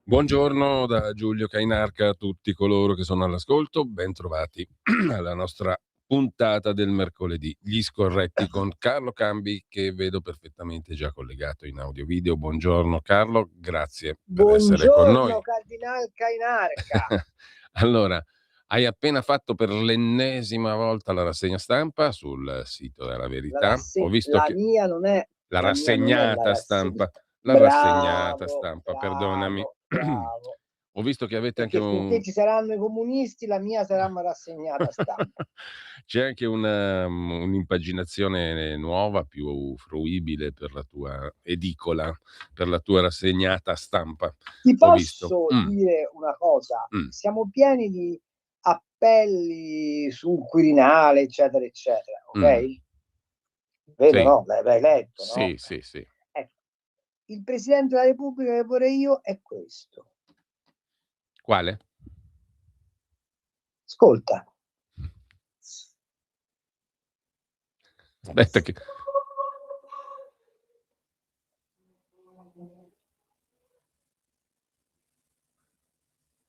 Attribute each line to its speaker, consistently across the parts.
Speaker 1: Buongiorno da Giulio Cainarca a tutti coloro che sono all'ascolto, ben trovati alla nostra puntata del mercoledì. Gli scorretti con Carlo Cambi, che vedo perfettamente già collegato in audio video. Buongiorno Carlo, grazie per essere con noi.
Speaker 2: Buongiorno Cardinal Cainarca.
Speaker 1: Allora, hai appena fatto per l'ennesima volta la rassegna stampa sul sito della Verità. Ho visto
Speaker 2: la
Speaker 1: che
Speaker 2: mia non è
Speaker 1: la
Speaker 2: la mia non è la
Speaker 1: rassegnata stampa. La rassegnata stampa, perdonami.
Speaker 2: Bravo.
Speaker 1: Ho visto che avete
Speaker 2: Perché
Speaker 1: anche
Speaker 2: finché ci saranno i comunisti, la mia sarà una rassegnata stampa.
Speaker 1: C'è anche un'impaginazione nuova, più fruibile per la tua edicola, per la tua rassegnata stampa.
Speaker 2: Ti
Speaker 1: Ho visto.
Speaker 2: posso dire una cosa? Siamo pieni di appelli sul Quirinale, eccetera, eccetera, ok? Vero,
Speaker 1: Sì.
Speaker 2: no? L'hai letto, no?
Speaker 1: Sì, sì, sì.
Speaker 2: Ecco, il Presidente della Repubblica che vorrei io è questo.
Speaker 1: Quale?
Speaker 2: Ascolta.
Speaker 1: Aspetta che...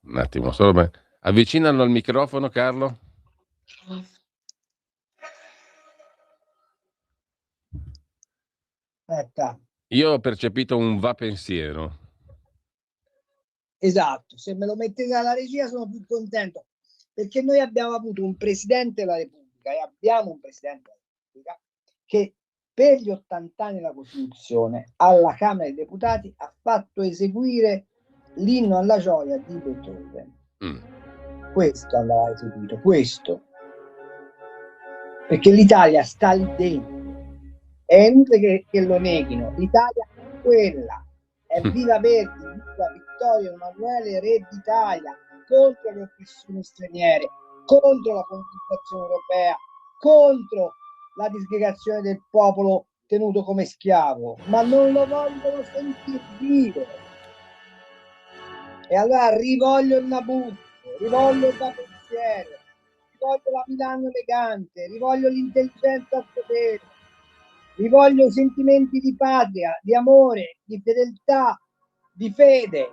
Speaker 1: Un attimo, solo avvicinalo al microfono, Carlo.
Speaker 2: Aspetta.
Speaker 1: Io ho percepito un va pensiero.
Speaker 2: Esatto, se me lo mettete alla regia sono più contento, perché noi abbiamo avuto un Presidente della Repubblica e abbiamo un Presidente della Repubblica che per gli 80 anni della Costituzione alla Camera dei Deputati ha fatto eseguire l'inno alla gioia di Beethoven. Questo andava eseguito, questo. Perché l'Italia sta lì dentro. È inutile che lo neghino. L'Italia è quella. È Viva Verdi, viva Vittorio Emanuele, Re d'Italia, contro le oppressioni straniere, contro la colonizzazione europea, contro la disgregazione del popolo tenuto come schiavo, ma non lo vogliono sentire dire. E allora rivoglio il Nabucco, rivoglio il da pensiero, rivoglio la Milano elegante, rivoglio l'intelligenza al potere, rivoglio i sentimenti di patria, di amore, di fedeltà, di fede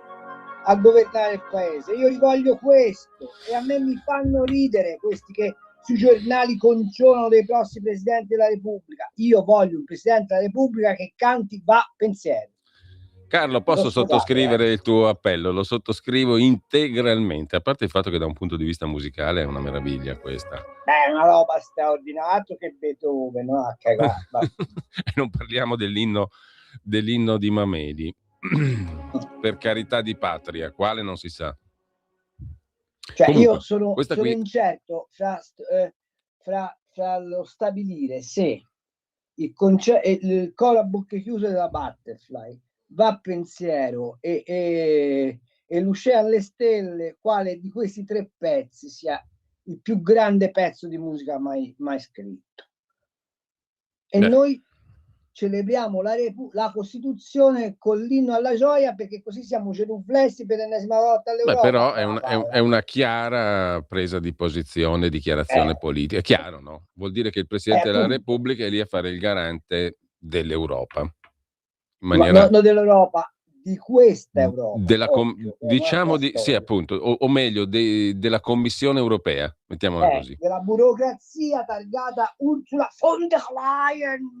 Speaker 2: a governare il paese. Io rivoglio questo e a me mi fanno ridere questi che sui giornali concionano dei prossimi presidenti della Repubblica. Io voglio un presidente della Repubblica che canti va pensiero.
Speaker 1: Carlo, posso sottoscrivere il tuo appello? Lo sottoscrivo integralmente, a parte il fatto che da un punto di vista musicale è una meraviglia questa.
Speaker 2: È una roba straordinaria che Beethoven, no? A cagare.
Speaker 1: E non parliamo dell'inno di Mameli. Per carità di patria, quale non si sa.
Speaker 2: Cioè,
Speaker 1: comunque,
Speaker 2: io sono
Speaker 1: qui...
Speaker 2: incerto fra lo stabilire se il coro a bocche chiuse della Butterfly va pensiero e Lucia alle stelle, quale di questi tre pezzi sia il più grande pezzo di musica mai scritto. E noi celebriamo la Costituzione con l'inno alla gioia, perché così siamo genuflessi per l'ennesima volta all'Europa.
Speaker 1: Però è una chiara presa di posizione, dichiarazione politica. È chiaro, no? Vuol dire che il Presidente della Repubblica è lì a fare il garante dell'Europa. In maniera...
Speaker 2: non dell'Europa, di questa Europa.
Speaker 1: Diciamo sì, appunto, o meglio, della Commissione Europea, mettiamola così.
Speaker 2: Della burocrazia targata Ursula von der Leyen.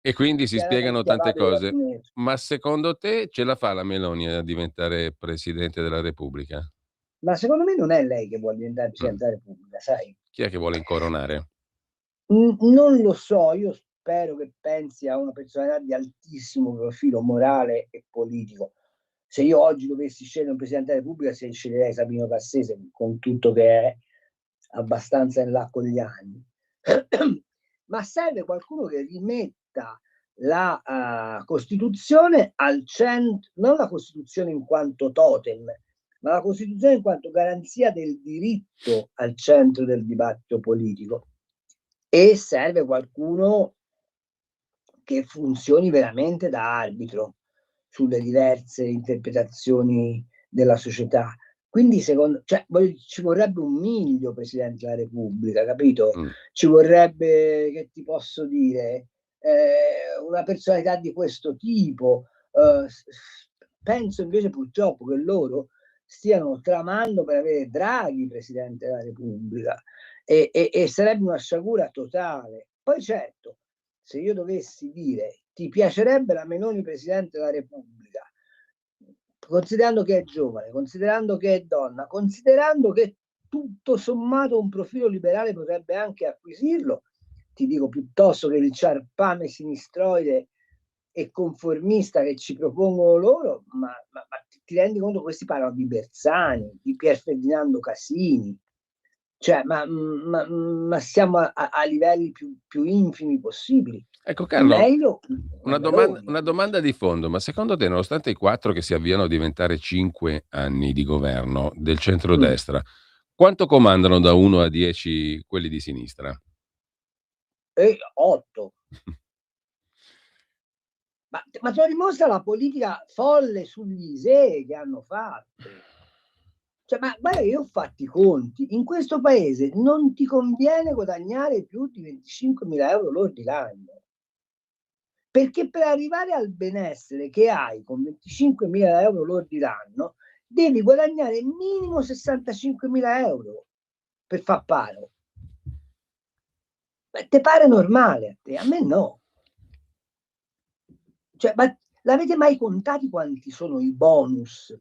Speaker 1: E quindi si spiegano tante cose. Ma secondo te ce la fa la Meloni a diventare Presidente della Repubblica?
Speaker 2: Ma secondo me non è lei che vuole diventare Presidente della Repubblica, sai?
Speaker 1: Chi è che vuole incoronare?
Speaker 2: Non lo so, io spero che pensi a una personalità di altissimo profilo morale e politico. Se io oggi dovessi scegliere un Presidente della Repubblica, sceglierei Sabino Cassese, con tutto che è abbastanza in là con gli anni. Ma serve qualcuno che rimetta la Costituzione al centro, non la Costituzione in quanto totem, ma la Costituzione in quanto garanzia del diritto al centro del dibattito politico. E serve qualcuno che funzioni veramente da arbitro sulle diverse interpretazioni della società. Quindi ci vorrebbe un miglio Presidente della Repubblica, capito? Ci vorrebbe, che ti posso dire, una personalità di questo tipo. Penso invece purtroppo che loro stiano tramando per avere Draghi Presidente della Repubblica e sarebbe una sciagura totale. Poi certo, se io dovessi dire ti piacerebbe la Meloni Presidente della Repubblica, considerando che è giovane, considerando che è donna, considerando che tutto sommato un profilo liberale potrebbe anche acquisirlo, ti dico piuttosto che il ciarpame sinistroide e conformista che ci propongono loro, ma ti rendi conto che questi parlano di Bersani, di Pier Ferdinando Casini, cioè ma siamo a livelli più infimi possibili.
Speaker 1: Ecco Carlo,
Speaker 2: Meglio
Speaker 1: una domanda di fondo, ma secondo te, nonostante i 4 che si avviano a diventare 5 anni di governo del centrodestra, quanto comandano da 1 a 10 quelli di sinistra?
Speaker 2: 8. Ma te lo dimostra la politica folle sugli ISEE che hanno fatto. Cioè, ma guarda, io ho fatto i conti. In questo paese non ti conviene guadagnare più di 25.000 euro lordi l'anno. Perché per arrivare al benessere che hai con 25.000 euro lordi l'anno, devi guadagnare minimo 65.000 euro per far paro. Te pare normale a te? A me no. Cioè, ma l'avete mai contati quanti sono i bonus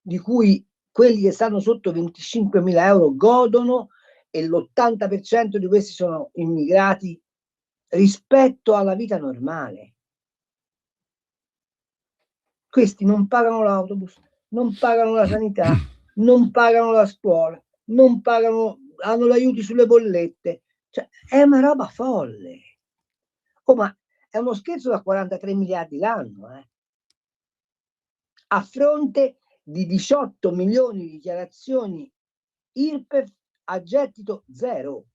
Speaker 2: di cui quelli che stanno sotto 25.000 euro godono e l'80% di questi sono immigrati rispetto alla vita normale? Questi non pagano l'autobus, non pagano la sanità, non pagano la scuola, non pagano, hanno gli aiuti sulle bollette. Cioè, è una roba folle. Oh, ma è uno scherzo da 43 miliardi l'anno, a fronte di 18 milioni di dichiarazioni IRPEF a gettito zero.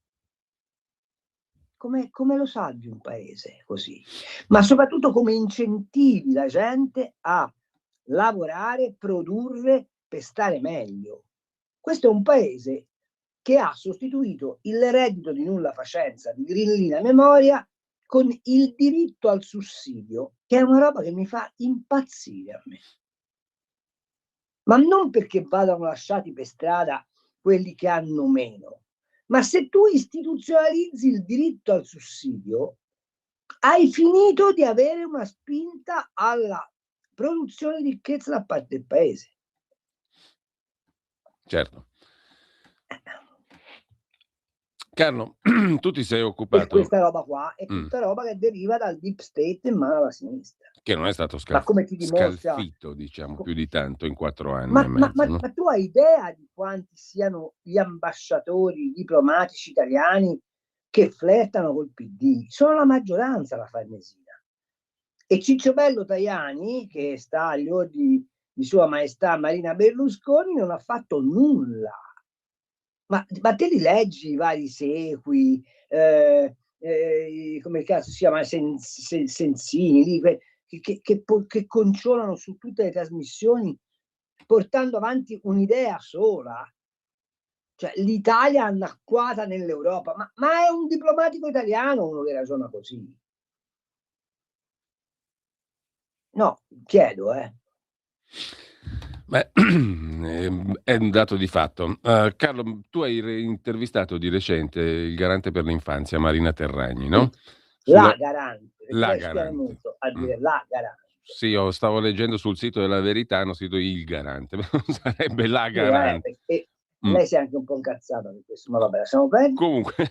Speaker 2: Come lo salvi un paese così? Ma soprattutto come incentivi la gente a lavorare, produrre per stare meglio. Questo è un paese che ha sostituito il reddito di nulla facenza di grillina memoria con il diritto al sussidio, che è una roba che mi fa impazzire a me. Ma non perché vadano lasciati per strada quelli che hanno meno, ma se tu istituzionalizzi il diritto al sussidio, hai finito di avere una spinta alla produzione di ricchezza da parte del paese.
Speaker 1: Certo. Carlo, tu ti sei
Speaker 2: E
Speaker 1: occupato...
Speaker 2: questa roba qua è tutta roba che deriva dal deep state in mano alla sinistra.
Speaker 1: Che non è stato
Speaker 2: Ma come ti dimostra...
Speaker 1: scalfito, diciamo, più di tanto in 4 anni
Speaker 2: Ma
Speaker 1: e mezzo, no?
Speaker 2: tu hai idea di quanti siano gli ambasciatori diplomatici italiani che flirtano col PD? Sono la maggioranza la Farnesina. E Cicciobello Tajani, che sta agli ordini di Sua Maestà Marina Berlusconi, non ha fatto nulla. Ma te li leggi i vari sequi, come cazzo si chiama, Sensini, lì, che conciolano su tutte le trasmissioni portando avanti un'idea sola, cioè l'Italia annacquata nell'Europa, ma è un diplomatico italiano uno che ragiona così? No, chiedo,
Speaker 1: Beh, è un dato di fatto. Carlo, tu hai intervistato di recente il garante per l'infanzia, Marina Terragni, no?
Speaker 2: La garante,
Speaker 1: La
Speaker 2: perché spiega molto a dire la garante.
Speaker 1: Sì, stavo leggendo sul sito della Verità, hanno scritto il garante, però sarebbe la garante.
Speaker 2: E lei si è anche un po' incazzata per questo, ma vabbè, lasciamo perdere.
Speaker 1: Comunque,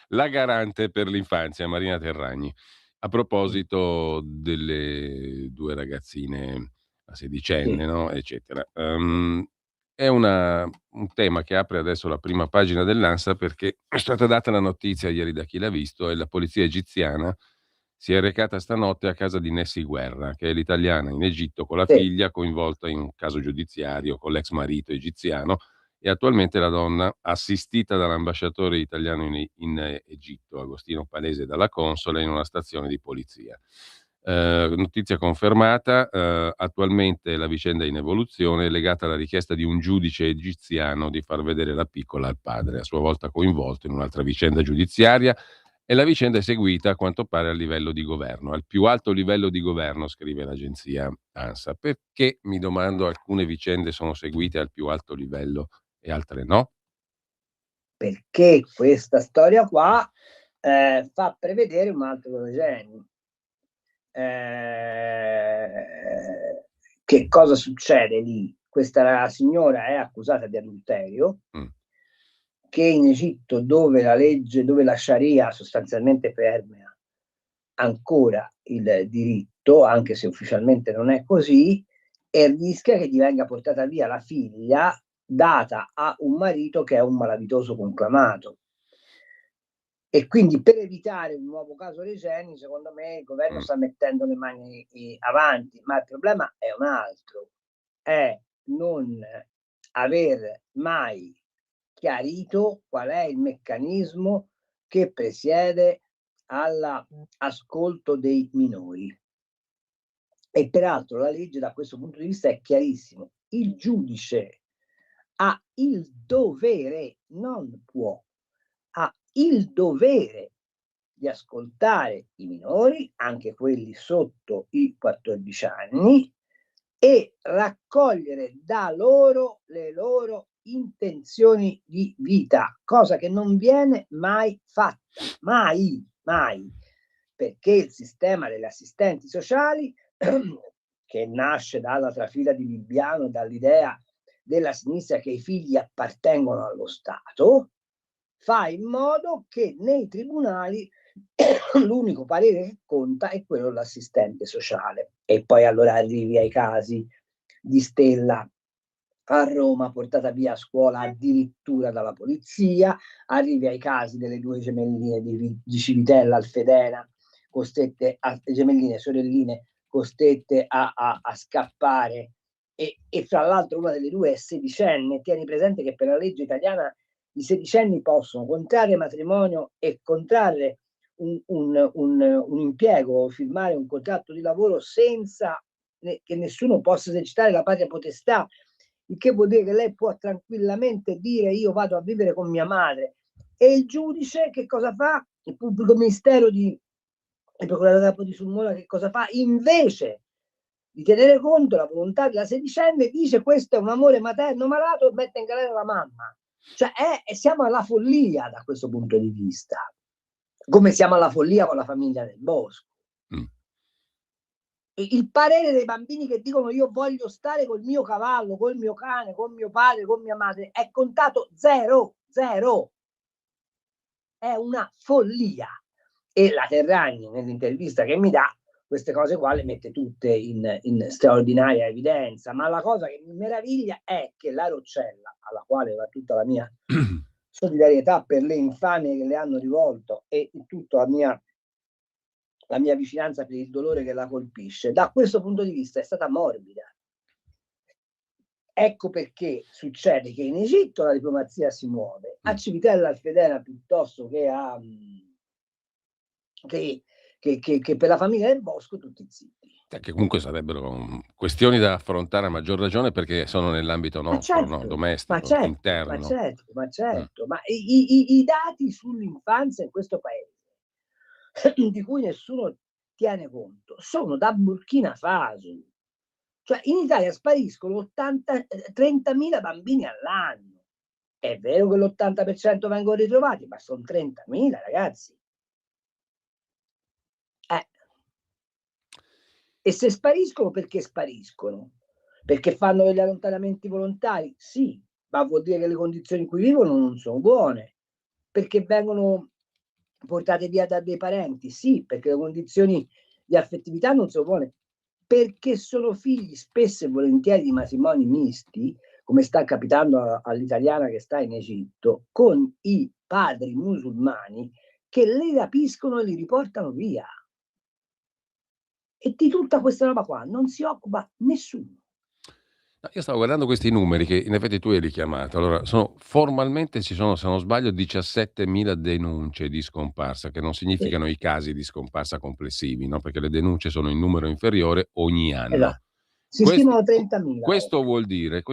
Speaker 1: la garante per l'infanzia, Marina Terragni. A proposito delle 2 ragazzine, la sedicenne, no, eccetera. È un tema che apre adesso la prima pagina dell'Ansa, perché è stata data la notizia ieri da Chi l'ha visto e la polizia egiziana si è recata stanotte a casa di Nessy Guerra, che è l'italiana in Egitto con la
Speaker 2: Sì.
Speaker 1: figlia coinvolta in un caso giudiziario con l'ex marito egiziano, e attualmente la donna, assistita dall'ambasciatore italiano in Egitto, Agostino Palese, e dalla console, in una stazione di polizia. Notizia confermata, attualmente la vicenda è in evoluzione, legata alla richiesta di un giudice egiziano di far vedere la piccola al padre, a sua volta coinvolto in un'altra vicenda giudiziaria, e la vicenda è seguita a quanto pare a livello di governo, al più alto livello di governo, scrive l'agenzia ANSA. Perché, mi domando, alcune vicende sono seguite al più alto livello e altre no?
Speaker 2: Perché questa storia qua fa prevedere un altro progenie. Che cosa succede lì? Questa signora è accusata di adulterio, che in Egitto, dove la Sharia sostanzialmente permea ancora il diritto, anche se ufficialmente non è così, e rischia che gli venga portata via la figlia data a un marito che è un malavitoso conclamato. E quindi, per evitare un nuovo caso Regeni, secondo me il governo sta mettendo le mani avanti, ma il problema è un altro, è non aver mai chiarito qual è il meccanismo che presiede all'ascolto dei minori. E peraltro la legge da questo punto di vista è chiarissimo: il giudice ha il dovere, non può, ha il dovere di ascoltare i minori, anche quelli sotto i 14 anni, e raccogliere da loro le loro intenzioni di vita, cosa che non viene mai fatta, mai, mai, perché il sistema delle assistenti sociali, che nasce dalla trafila di Bibbiano, dall'idea della sinistra che i figli appartengono allo Stato, fa in modo che nei tribunali l'unico parere che conta è quello dell'assistente sociale. E poi allora arrivi ai casi di Stella a Roma, portata via a scuola addirittura dalla polizia, arrivi ai casi delle 2 gemelline di Civitella Alfedena, gemelline, sorelline, costrette a scappare, e fra l'altro una delle 2 è sedicenne. Tieni presente che per la legge italiana i sedicenni possono contrarre matrimonio e contrarre un impiego, firmare un contratto di lavoro senza che nessuno possa esercitare la patria potestà, il che vuol dire che lei può tranquillamente dire: io vado a vivere con mia madre. E il giudice che cosa fa? Il pubblico ministero il procuratore capo di Sulmona che cosa fa? Invece di tenere conto della volontà della sedicenne, dice: questo è un amore materno malato, e mette in galera la mamma. Cioè siamo alla follia da questo punto di vista, come siamo alla follia con la famiglia del Bosco. Il parere dei bambini che dicono: io voglio stare col mio cavallo, col mio cane, con mio padre, con mia madre, è contato 0, 0. È una follia. E la Terragni, nell'intervista che mi dà, queste cose qua le mette tutte in straordinaria evidenza, ma la cosa che mi meraviglia è che la Roccella, alla quale va tutta la mia solidarietà per le infamie che le hanno rivolto e tutta la mia vicinanza per il dolore che la colpisce, da questo punto di vista è stata morbida. Ecco perché succede che in Egitto la diplomazia si muove, a Civitella Alfedena piuttosto che che per la famiglia del Bosco tutti zitti.
Speaker 1: Che comunque sarebbero questioni da affrontare a maggior ragione perché sono nell'ambito nostro, no, domestico, interno.
Speaker 2: Ma i dati sull'infanzia in questo paese, di cui nessuno tiene conto, sono da Burkina Faso. Cioè in Italia spariscono 30.000 bambini all'anno. È vero che l'80% vengono ritrovati, ma son 30.000, ragazzi. E se spariscono, perché spariscono? Perché fanno degli allontanamenti volontari? Sì, ma vuol dire che le condizioni in cui vivono non sono buone, perché vengono portate via da dei parenti, sì, perché le condizioni di affettività non sono buone, perché sono figli spesso e volentieri di matrimoni misti, come sta capitando all'italiana che sta in Egitto, con i padri musulmani che li rapiscono e li riportano via. E di tutta questa roba qua non si occupa nessuno.
Speaker 1: No, io stavo guardando questi numeri che in effetti tu hai richiamato. Allora, formalmente ci sono, se non sbaglio, 17.000 denunce di scomparsa, che non significano i casi di scomparsa complessivi, no? Perché le denunce sono in numero inferiore ogni anno.
Speaker 2: Esatto. Si stimano 30.000.
Speaker 1: Questo vuol dire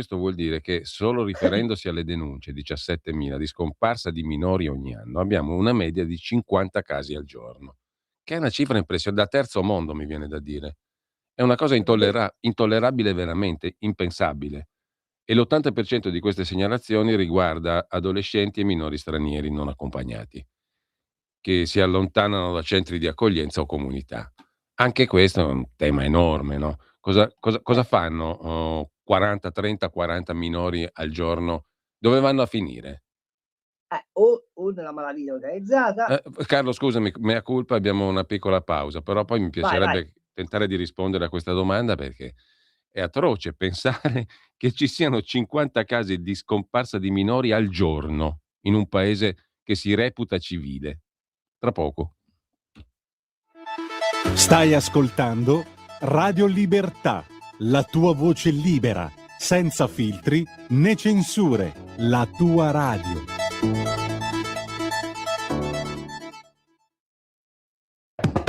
Speaker 1: che solo riferendosi alle denunce, 17.000 di scomparsa di minori ogni anno, abbiamo una media di 50 casi al giorno, che è una cifra impressionante, da terzo mondo mi viene da dire. È una cosa intollerabile veramente, impensabile. E l'80% di queste segnalazioni riguarda adolescenti e minori stranieri non accompagnati, che si allontanano da centri di accoglienza o comunità. Anche questo è un tema enorme, no? Cosa fanno 40, 30, 40 minori al giorno? Dove vanno a finire?
Speaker 2: O nella malavita organizzata.
Speaker 1: Carlo, scusami, mea culpa, abbiamo una piccola pausa, però poi mi piacerebbe tentare di rispondere a questa domanda perché è atroce pensare che ci siano 50 casi di scomparsa di minori al giorno in un paese che si reputa civile. Tra poco.
Speaker 3: Stai ascoltando Radio Libertà, la tua voce libera, senza filtri né censure, la tua radio.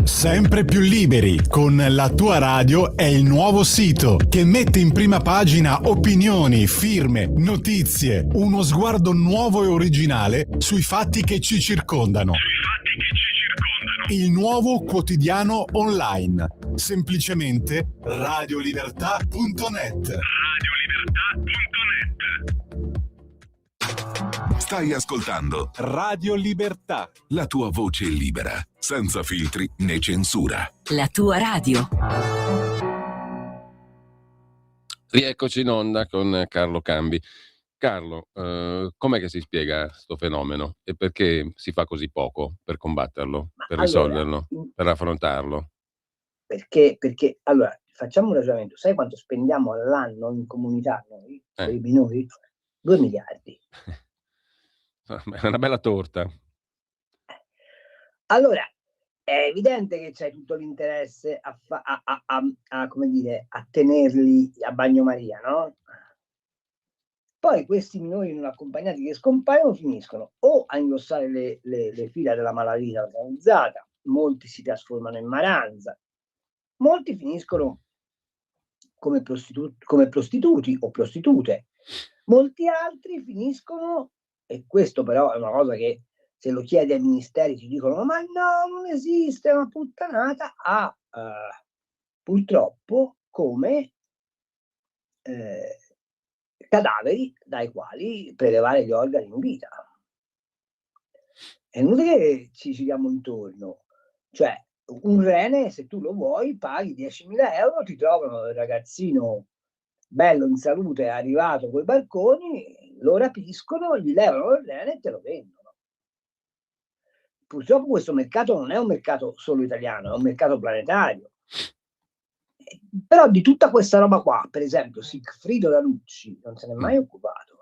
Speaker 3: Sempre più liberi con La tua radio è il nuovo sito che mette in prima pagina opinioni, firme, notizie, uno sguardo nuovo e originale sui fatti che ci circondano. Il nuovo quotidiano online. Semplicemente radiolibertà.net.
Speaker 4: Stai ascoltando
Speaker 3: Radio Libertà.
Speaker 4: la tua voce libera, senza filtri né censura.
Speaker 5: La tua radio.
Speaker 1: Rieccoci in onda con Carlo Cambi. Carlo, com'è che si spiega sto fenomeno e perché si fa così poco per combatterlo, per risolverlo, per affrontarlo?
Speaker 2: Perché allora facciamo un ragionamento, sai quanto spendiamo all'anno in comunità noi, per i minori? 2 miliardi.
Speaker 1: È una bella torta.
Speaker 2: Allora, è evidente che c'è tutto l'interesse come dire, a tenerli a bagnomaria, no? Poi questi minori non accompagnati che scompaiono finiscono o a indossare le fila della malavita organizzata, molti si trasformano in maranza, molti finiscono come prostituti o prostitute, molti altri finiscono, e questo però è una cosa che se lo chiedi ai ministeri ti dicono ma no, non esiste, è una puttanata, purtroppo come cadaveri dai quali prelevare gli organi in vita. È inutile che ci giriamo intorno, cioè un rene, se tu lo vuoi, paghi 10.000 euro, ti trovano il ragazzino bello in salute, arrivato coi barconi, lo rapiscono, gli levano il rene e te lo vendono. Purtroppo questo mercato non è un mercato solo italiano, è un mercato planetario. Però di tutta questa roba qua, per esempio, Sigfrido Ranucci non se n'è mai occupato.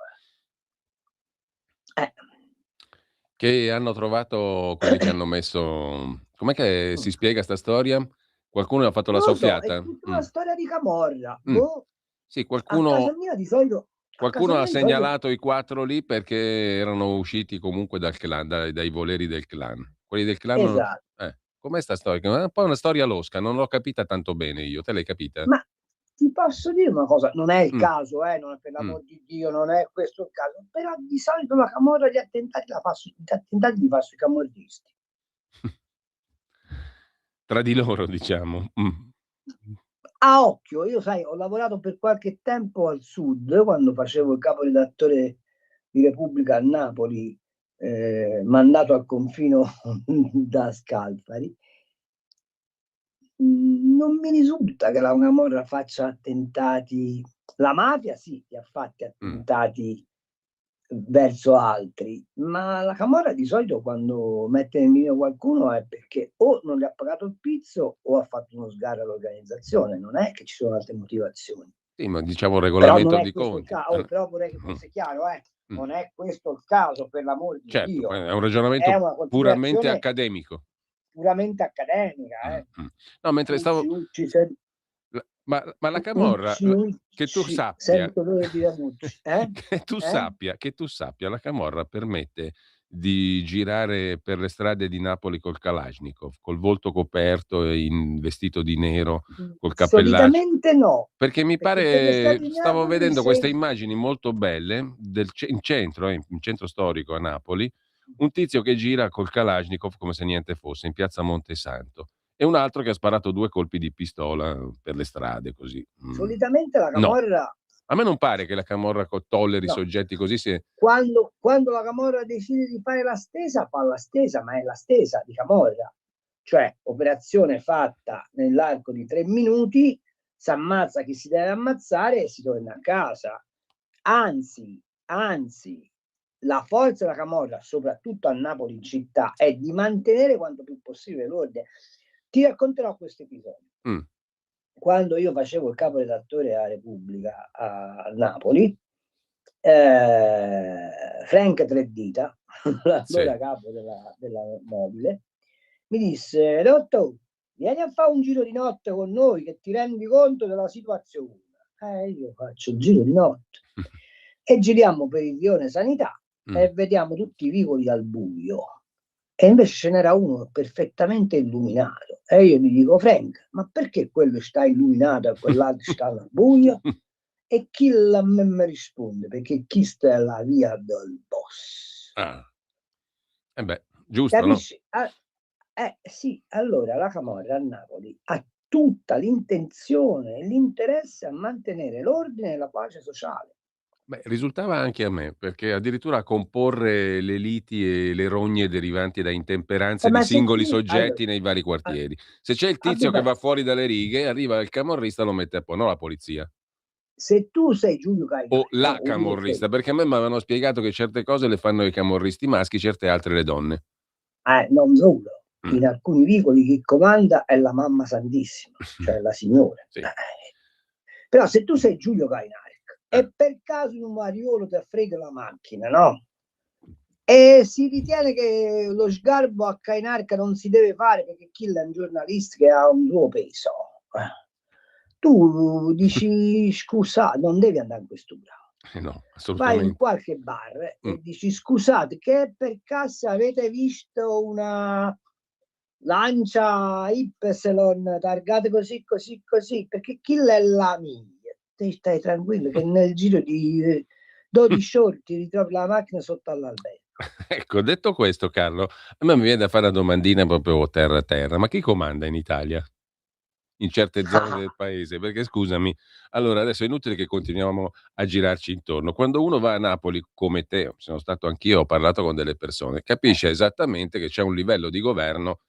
Speaker 1: Che hanno trovato quelli che hanno messo... Com'è che si spiega sta storia? Qualcuno ha fatto la soffiata?
Speaker 2: È tutta una storia di camorra.
Speaker 1: Sì,
Speaker 2: A
Speaker 1: qualcuno...
Speaker 2: casa mia di solito...
Speaker 1: Qualcuno ha segnalato i 4 lì perché erano usciti comunque dal clan, dai voleri del clan. Quelli del clan...
Speaker 2: Esatto.
Speaker 1: Com'è sta storia? È un po' una storia losca, non l'ho capita tanto bene io. Te l'hai capita?
Speaker 2: Ma ti posso dire una cosa, non è il caso, non è, per l'amor di Dio, non è questo il caso, però di solito la camorra gli attentati li fa sui camorristi.
Speaker 1: Tra di loro, diciamo.
Speaker 2: A occhio, io sai, ho lavorato per qualche tempo al sud, quando facevo il caporedattore di Repubblica a Napoli, mandato al confino da Scalfari. Non mi risulta che la camorra faccia attentati. La mafia sì, li ha fatti attentati verso altri, ma la camorra di solito quando mette nel mirino qualcuno è perché o non le ha pagato il pizzo o ha fatto uno sgarro all'organizzazione, non è che ci sono altre motivazioni.
Speaker 1: Sì, ma diciamo un
Speaker 2: Però non
Speaker 1: regolamento
Speaker 2: è
Speaker 1: di
Speaker 2: questo il
Speaker 1: conti.
Speaker 2: caso, però vorrei che fosse chiaro, non è questo il caso, per l'amor di
Speaker 1: Certo,
Speaker 2: Dio.
Speaker 1: è un
Speaker 2: È
Speaker 1: ragionamento
Speaker 2: una
Speaker 1: puramente
Speaker 2: considerazione
Speaker 1: accademico.
Speaker 2: puramente accademica,
Speaker 1: No, mentre stavo
Speaker 2: Ucci,
Speaker 1: ma la camorra, che tu
Speaker 2: Ucci,
Speaker 1: sappia
Speaker 2: sento l'odore di Ranucci,
Speaker 1: che tu sappia, la camorra permette di girare per le strade di Napoli col Kalashnikov, col volto coperto e vestito di nero, col cappellaccio?
Speaker 2: Solitamente no,
Speaker 1: Perché mi
Speaker 2: perché per le
Speaker 1: pare,
Speaker 2: strade di
Speaker 1: stavo
Speaker 2: Napoli
Speaker 1: vedendo queste
Speaker 2: se
Speaker 1: immagini molto belle in centro, in centro storico a Napoli, un tizio che gira col Kalashnikov come se niente fosse, in piazza Montesanto, e un altro che ha sparato 2 colpi di pistola per le strade così.
Speaker 2: solitamente la
Speaker 1: No,
Speaker 2: camorra
Speaker 1: a me non pare che la camorra tolleri
Speaker 2: no.
Speaker 1: soggetti così
Speaker 2: Quando la camorra decide di fare la stesa, fa la stesa, ma è la stesa di camorra. Cioè, operazione fatta nell'arco di 3 minuti, si ammazza chi si deve ammazzare e si torna a casa. Anzi, la forza della camorra, soprattutto a Napoli in città, è di mantenere quanto più possibile l'ordine. Ti racconterò questo episodio. Quando io facevo il caporedattore a Repubblica a Napoli, Frank Treddita, l'allora capo della Mobile, mi disse: Dottor, vieni a fare un giro di notte con noi che ti rendi conto della situazione. Io faccio il giro di notte e giriamo per il rione Sanità e vediamo tutti i vicoli al buio. E invece ce n'era uno perfettamente illuminato. E io gli dico: Frank, ma perché quello sta illuminato e quell'altro sta al buio? E chi a me mi risponde? Perché chi sta è la via del boss.
Speaker 1: giusto,
Speaker 2: Capisci? Sì, allora la camorra a Napoli ha tutta l'intenzione e l'interesse a mantenere l'ordine e la pace sociale.
Speaker 1: Beh, risultava anche a me, perché addirittura a comporre le liti e le rogne derivanti da intemperanze di
Speaker 2: Ma se
Speaker 1: singoli
Speaker 2: tu, allora,
Speaker 1: soggetti nei vari quartieri. Se c'è il
Speaker 2: abbi
Speaker 1: tizio che va
Speaker 2: pazienza.
Speaker 1: fuori dalle righe, arriva il camorrista, lo mette a posto, no la polizia.
Speaker 2: Se tu sei Giulio
Speaker 1: O
Speaker 2: Cainarca,
Speaker 1: la
Speaker 2: o io sei,
Speaker 1: camorrista, perché a me m'avevano spiegato che certe cose le fanno i camorristi maschi, certe altre le donne.
Speaker 2: non solo, in alcuni vicoli chi comanda è la mamma santissima, cioè la signora.
Speaker 1: Sì.
Speaker 2: Però se tu sei Giulio Cainarca e per caso in un mariolo ti affrega la macchina, no? E si ritiene che lo sgarbo a Cainarca non si deve fare perché Kill è un giornalista che ha un suo peso. Tu dici: scusa, non devi andare in questura.
Speaker 1: No,
Speaker 2: Vai in
Speaker 1: assolutamente.
Speaker 2: qualche bar e dici: scusate, che per caso avete visto una Lancia Y targata così, perché Kill è la mia. Te stai tranquillo che nel giro di 12 ore ti ritrovi la macchina sotto all'albergo.
Speaker 1: Ecco, detto questo Carlo, a me mi viene da fare una domandina proprio terra terra, ma chi comanda in Italia? In certe zone del paese? Perché scusami, allora adesso è inutile che continuiamo a girarci intorno. Quando uno va a Napoli come te, sono stato anch'io, ho parlato con delle persone, capisce esattamente che c'è un livello di governo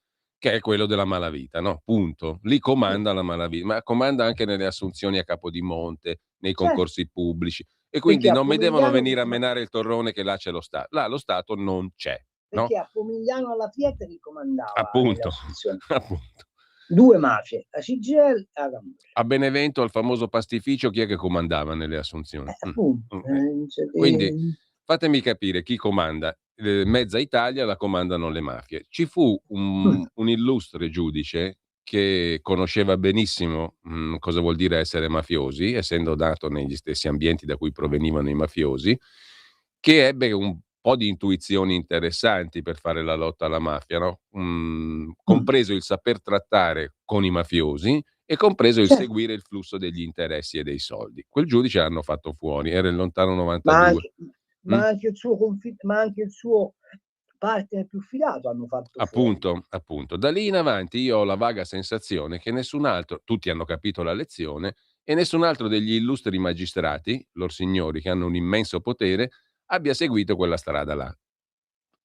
Speaker 1: che è quello della malavita, no? Punto. Lì comanda la malavita, ma comanda anche nelle assunzioni a Capodimonte, nei
Speaker 2: Certo,
Speaker 1: concorsi pubblici. E
Speaker 2: perché
Speaker 1: quindi
Speaker 2: a
Speaker 1: non mi devono
Speaker 2: Pomigliano,
Speaker 1: venire a menare il torrone che là c'è lo Stato. Là lo Stato non c'è, no?
Speaker 2: alla Fiat ricomandava nelle
Speaker 1: Appunto,
Speaker 2: assunzioni
Speaker 1: appunto.
Speaker 2: 2 mafie, la CGIL e la Camorra.
Speaker 1: A Benevento, al famoso pastificio, chi è che comandava nelle assunzioni?
Speaker 2: Appunto,
Speaker 1: Quindi fatemi capire chi comanda. Mezza Italia la comandano le mafie. Ci fu un illustre giudice che conosceva benissimo cosa vuol dire essere mafiosi, essendo nato negli stessi ambienti da cui provenivano i mafiosi, che ebbe un po' di intuizioni interessanti per fare la lotta alla mafia, no? Compreso il saper trattare con i mafiosi e compreso il
Speaker 2: certo.
Speaker 1: seguire il flusso degli interessi e dei soldi. Quel giudice l'hanno fatto fuori, era il lontano
Speaker 2: ma
Speaker 1: 92.
Speaker 2: anche il suo partner più fidato hanno fatto fuori.
Speaker 1: Appunto. Da lì in avanti io ho la vaga sensazione che nessun altro, tutti hanno capito la lezione, e nessun altro degli illustri magistrati, lor signori che hanno un immenso potere, abbia seguito quella strada là.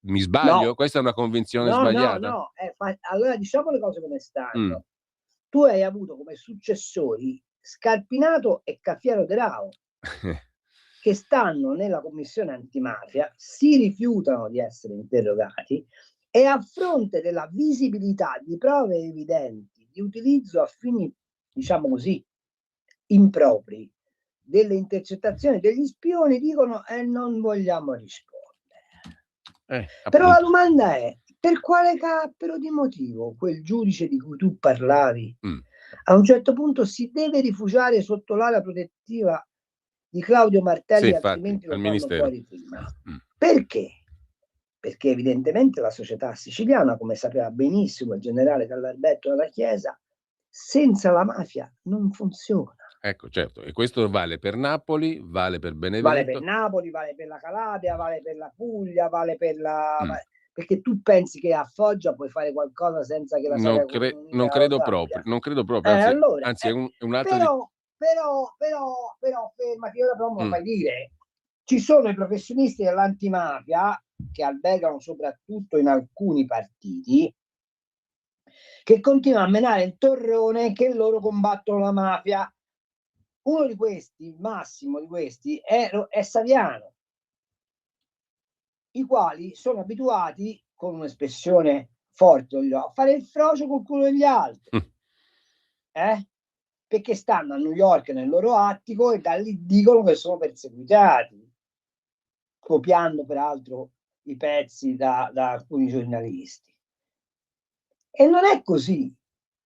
Speaker 1: Mi sbaglio?
Speaker 2: No,
Speaker 1: Questa è una convinzione
Speaker 2: no,
Speaker 1: sbagliata?
Speaker 2: allora diciamo le cose come
Speaker 1: Mh.
Speaker 2: stanno. Tu hai avuto come successori Scarpinato e Caffiero De Rao. che stanno nella commissione antimafia, si rifiutano di essere interrogati e a fronte della visibilità di prove evidenti di utilizzo a fini, diciamo così, impropri delle intercettazioni degli spioni, dicono non vogliamo rispondere. Però la domanda è: per quale cappero di motivo quel giudice di cui tu parlavi a un certo punto si deve rifugiare sotto l'ala protettiva di Claudio Martelli,
Speaker 1: sì,
Speaker 2: altrimenti lo fanno
Speaker 1: Ministero.
Speaker 2: fuori prima? Perché? Perché evidentemente la società siciliana, come sapeva benissimo il generale Dall'Alberto della Chiesa, senza la mafia non funziona.
Speaker 1: Ecco, certo, e questo vale per Napoli, vale per Benevento.
Speaker 2: Vale per Napoli, vale per la Calabria, vale per la Puglia, vale per la... Perché tu pensi che a Foggia puoi fare qualcosa senza che la
Speaker 1: non credo proprio, anzi è un altro
Speaker 2: però fermati, ora però me lo fai dire. Ci sono i professionisti dell'antimafia che albergano soprattutto in alcuni partiti che continuano a menare il torrone che loro combattono la mafia. Uno di questi, il massimo di questi, è Saviano, i quali sono abituati, con un'espressione forte, a fare il frocio col culo degli altri, perché stanno a New York nel loro attico e da lì dicono che sono perseguitati, copiando peraltro i pezzi da alcuni giornalisti. E non è così.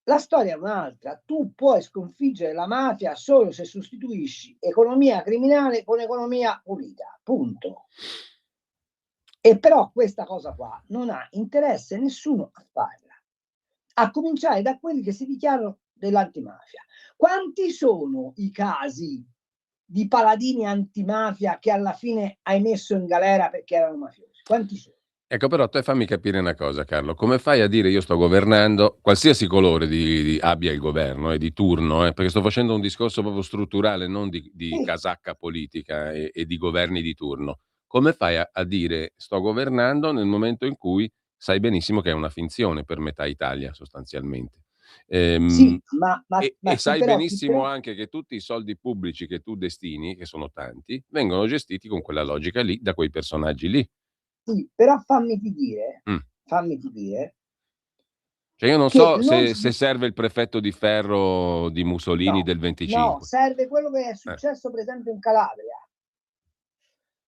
Speaker 2: La storia è un'altra. Tu puoi sconfiggere la mafia solo se sostituisci economia criminale con economia pulita. Punto. E però questa cosa qua non ha interesse nessuno a farla. A cominciare da quelli che si dichiarano dell'antimafia. Quanti sono i casi di paladini antimafia che alla fine hai messo in galera perché erano mafiosi? Quanti sono?
Speaker 1: Ecco, però te fammi capire una cosa, Carlo. Come fai a dire io sto governando, qualsiasi colore abbia il governo di turno, perché sto facendo un discorso proprio strutturale, non di casacca politica e di governi di turno. Come fai a dire sto governando nel momento in cui sai benissimo che è una finzione per metà Italia, sostanzialmente?
Speaker 2: Sì, ma
Speaker 1: e sai benissimo anche che tutti i soldi pubblici che tu destini, che sono tanti, vengono gestiti con quella logica lì, da quei personaggi lì.
Speaker 2: Sì, però fammi dire,
Speaker 1: cioè io non so se serve il prefetto di ferro di Mussolini del 25.
Speaker 2: No, serve quello che è successo per esempio in Calabria,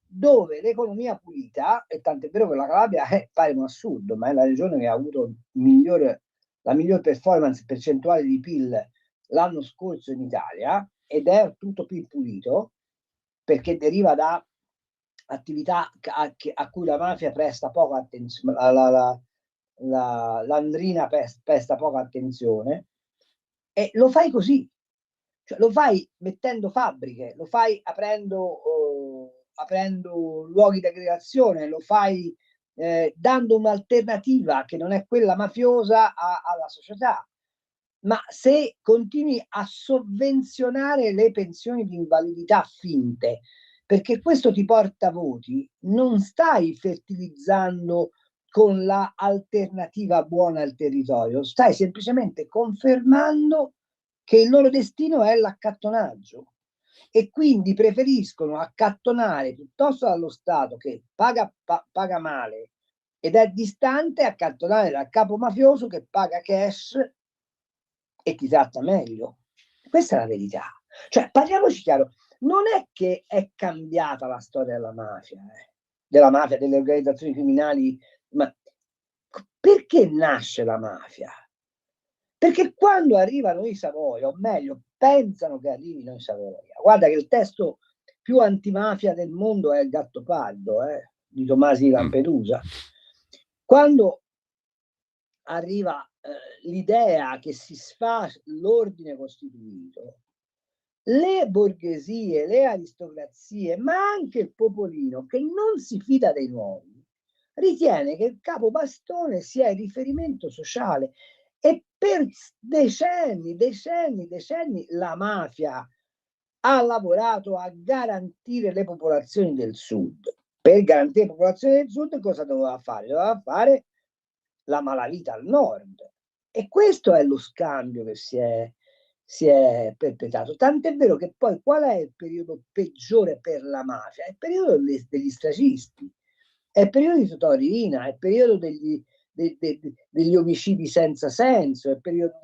Speaker 2: dove l'economia pulita, e tant'è vero che la Calabria pare un assurdo, ma è la regione che ha avuto la miglior performance percentuale di PIL l'anno scorso in Italia, ed è tutto PIL pulito, perché deriva da attività a cui la mafia presta poca attenzione, l'andrina presta poca attenzione, e lo fai così, cioè lo fai mettendo fabbriche, lo fai aprendo luoghi di aggregazione, lo fai dando un'alternativa che non è quella mafiosa alla società. Ma se continui a sovvenzionare le pensioni di invalidità finte, perché questo ti porta voti, non stai fertilizzando con la alternativa buona al territorio, stai semplicemente confermando che il loro destino è l'accattonaggio, e quindi preferiscono accattonare piuttosto dallo Stato, che paga male ed è distante, accattonare dal capo mafioso che paga cash e ti tratta meglio. Questa è la verità. Cioè, parliamoci chiaro, non è che è cambiata la storia della mafia, delle organizzazioni criminali, ma perché nasce la mafia? Perché quando arrivano i Savoia, o meglio, pensano che arrivino i Savoia, guarda che il testo più antimafia del mondo è Il Gattopardo, di Tomasi Lampedusa. Quando arriva l'idea che si sfa l'ordine costituito, le borghesie, le aristocrazie, ma anche il popolino, che non si fida dei nuovi, ritiene che il capobastone sia il riferimento sociale, e per decenni la mafia ha lavorato a garantire le popolazioni del sud. Per garantire le popolazioni del sud cosa doveva fare? Doveva fare la malavita al nord, e questo è lo scambio che si è si è perpetrato. Tant'è vero che poi qual è il periodo peggiore per la mafia? È il periodo degli stracisti, è il periodo di Totò Riina, è il periodo degli omicidi senza senso, è il periodo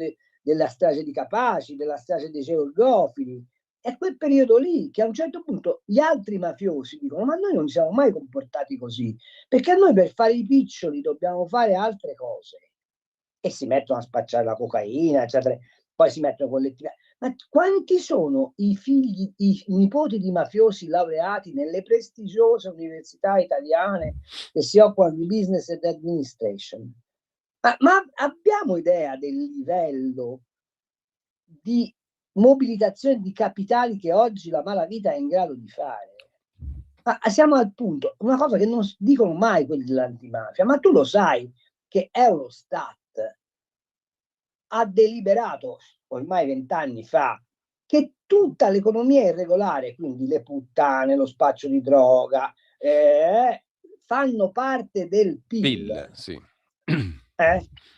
Speaker 2: della strage di Capaci, della strage dei georgofili. È quel periodo lì che a un certo punto gli altri mafiosi dicono: ma noi non ci siamo mai comportati così, perché a noi per fare i piccioli dobbiamo fare altre cose. E si mettono a spacciare la cocaina, eccetera. Poi si mettono collettivamente. Ma quanti sono i figli, i nipoti di mafiosi laureati nelle prestigiose università italiane che si occupano di business and administration? Ma abbiamo idea del livello di mobilitazione di capitali che oggi la malavita è in grado di fare? Ma siamo al punto, una cosa che non dicono mai quelli dell'antimafia, ma tu lo sai che Eurostat ha deliberato ormai 20 anni fa che tutta l'economia irregolare, quindi le puttane, lo spaccio di droga, fanno parte del PIL.
Speaker 1: Sì.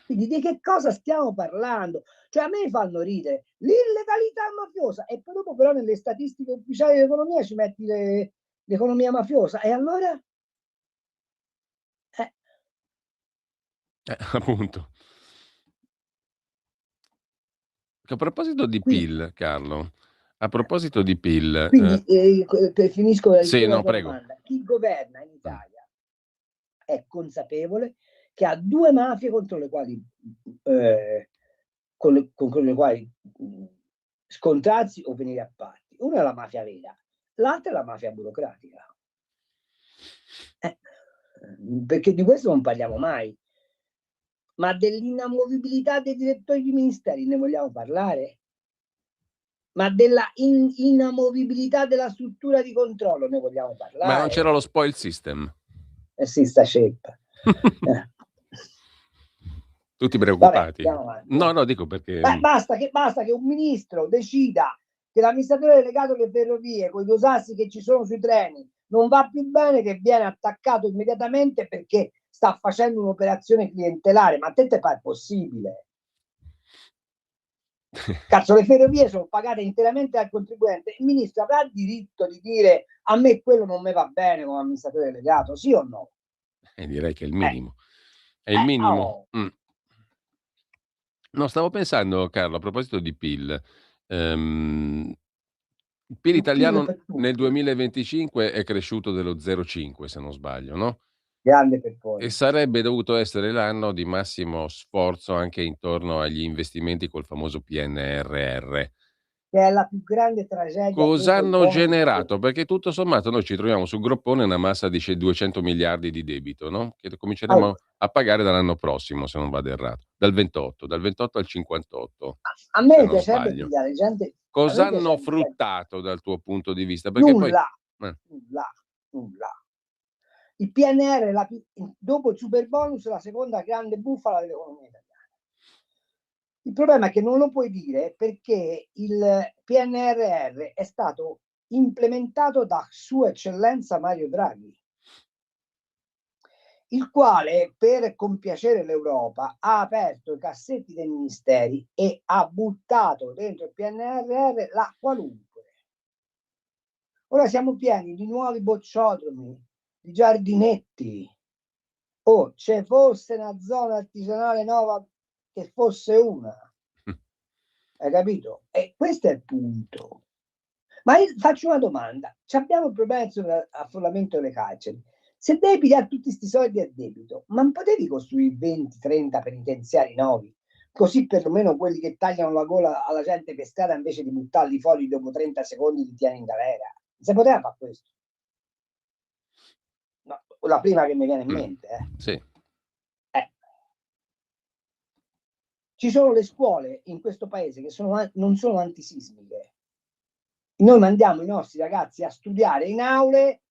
Speaker 2: Quindi di che cosa stiamo parlando? Cioè a me fanno ridere l'illegalità mafiosa e poi dopo però nelle statistiche ufficiali dell'economia ci metti l'economia mafiosa e allora?
Speaker 1: Appunto. A proposito di
Speaker 2: Quindi,
Speaker 1: PIL, Carlo, a proposito di PIL,
Speaker 2: quindi finisco la
Speaker 1: sì, no,
Speaker 2: tua
Speaker 1: prego.
Speaker 2: domanda. Chi governa in Italia è consapevole che ha due mafie contro le quali con le quali scontrarsi o venire a patti. Una è la mafia vera, l'altra è la mafia burocratica. Perché di questo non parliamo mai. Ma dell'inamovibilità dei direttori di ministeri ne vogliamo parlare? Ma della inamovibilità della struttura di controllo ne vogliamo parlare?
Speaker 1: Ma non c'era lo spoil system?
Speaker 2: Sì, sta ceppa.
Speaker 1: Tutti preoccupati.
Speaker 2: Vabbè,
Speaker 1: no, dico perché...
Speaker 2: Basta che un ministro decida che l'amministratore delegato delle ferrovie, con i dosassi che ci sono sui treni, non va più bene, che viene attaccato immediatamente perché sta facendo un'operazione clientelare. Ma a te pare possibile? Cazzo, le ferrovie sono pagate interamente dal contribuente. Il ministro avrà il diritto di dire: a me quello non mi va bene come amministratore delegato, sì o no?
Speaker 1: Direi che è il minimo. È il minimo. No, stavo pensando, Carlo, a proposito di PIL. Il PIL italiano nel 2025 è cresciuto dello 0,5, se non sbaglio, no?
Speaker 2: Grande per poi.
Speaker 1: E sarebbe dovuto essere l'anno di massimo sforzo anche intorno agli investimenti col famoso PNRR.
Speaker 2: Che è la più grande tragedia.
Speaker 1: Cosa hanno generato? Perché tutto sommato noi ci troviamo sul groppone una massa di 200 miliardi di debito, no? Che cominceremo a pagare dall'anno prossimo, se non vado errato, dal 28 al 58.
Speaker 2: A me piacerebbe pigliare gente.
Speaker 1: Cosa hanno fruttato dal tuo punto di vista? Perché
Speaker 2: nulla. Il PNR, dopo il super bonus, la seconda grande bufala dell'economia italiana. Il problema è che non lo puoi dire perché il PNRR è stato implementato da Sua Eccellenza Mario Draghi, il quale, per compiacere l'Europa, ha aperto i cassetti dei ministeri e ha buttato dentro il PNRR la qualunque. Ora siamo pieni di nuovi bocciodromi, di giardinetti. C'è fosse una zona artigianale nuova, che fosse una. Hai capito? E questo è il punto. Ma io faccio una domanda. Abbiamo il problema sull'affollamento delle carceri. Se devi pigliare tutti questi soldi a debito, ma non potevi costruire 20-30 penitenziari nuovi? Così perlomeno quelli che tagliano la gola alla gente per strada, invece di buttarli fuori dopo 30 secondi, li tieni in galera. Si poteva fare questo? No, la prima che mi viene in mente.
Speaker 1: Sì.
Speaker 2: Ci sono le scuole in questo paese che non sono antisismiche. Noi mandiamo i nostri ragazzi a studiare in aule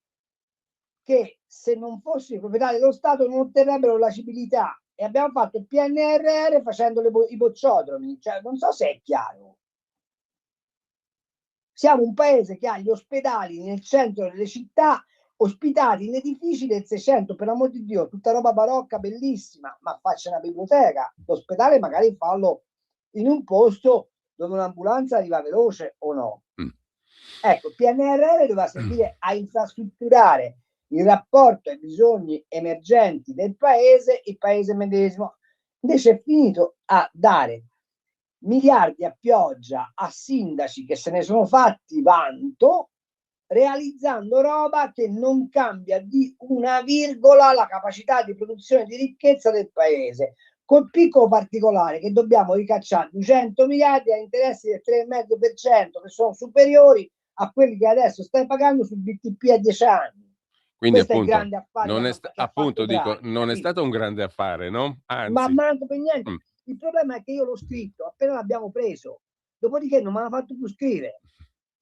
Speaker 2: che, se non fossero proprietà dello Stato, non otterrebbero la civiltà. E abbiamo fatto il PNRR facendo i bocciodromi. Cioè, non so se è chiaro. Siamo un paese che ha gli ospedali nel centro delle città, ospitati in edifici del 600, per amor di Dio, tutta roba barocca, bellissima, ma faccia una biblioteca. L'ospedale magari fallo in un posto dove un'ambulanza arriva veloce o no.
Speaker 1: Mm.
Speaker 2: Ecco, il PNRR doveva servire a infrastrutturare il rapporto ai bisogni emergenti del paese, il paese medesimo. Invece è finito a dare miliardi a pioggia a sindaci che se ne sono fatti vanto, realizzando roba che non cambia di una virgola la capacità di produzione di ricchezza del paese, col piccolo particolare che dobbiamo ricacciare 200 miliardi a interessi del 3,5% che sono superiori a quelli che adesso stai pagando sul BTP a 10 anni.
Speaker 1: Quindi
Speaker 2: Questo
Speaker 1: appunto,
Speaker 2: è il grande affare
Speaker 1: non è
Speaker 2: che ha
Speaker 1: appunto
Speaker 2: fatto
Speaker 1: dico,
Speaker 2: Draghi,
Speaker 1: non è
Speaker 2: capito?
Speaker 1: stato un grande affare, no?
Speaker 2: Ma
Speaker 1: Anzi.
Speaker 2: manco per niente.
Speaker 1: Mm.
Speaker 2: Il problema è che io l'ho scritto appena l'abbiamo preso, dopodiché non me l'ha fatto più scrivere,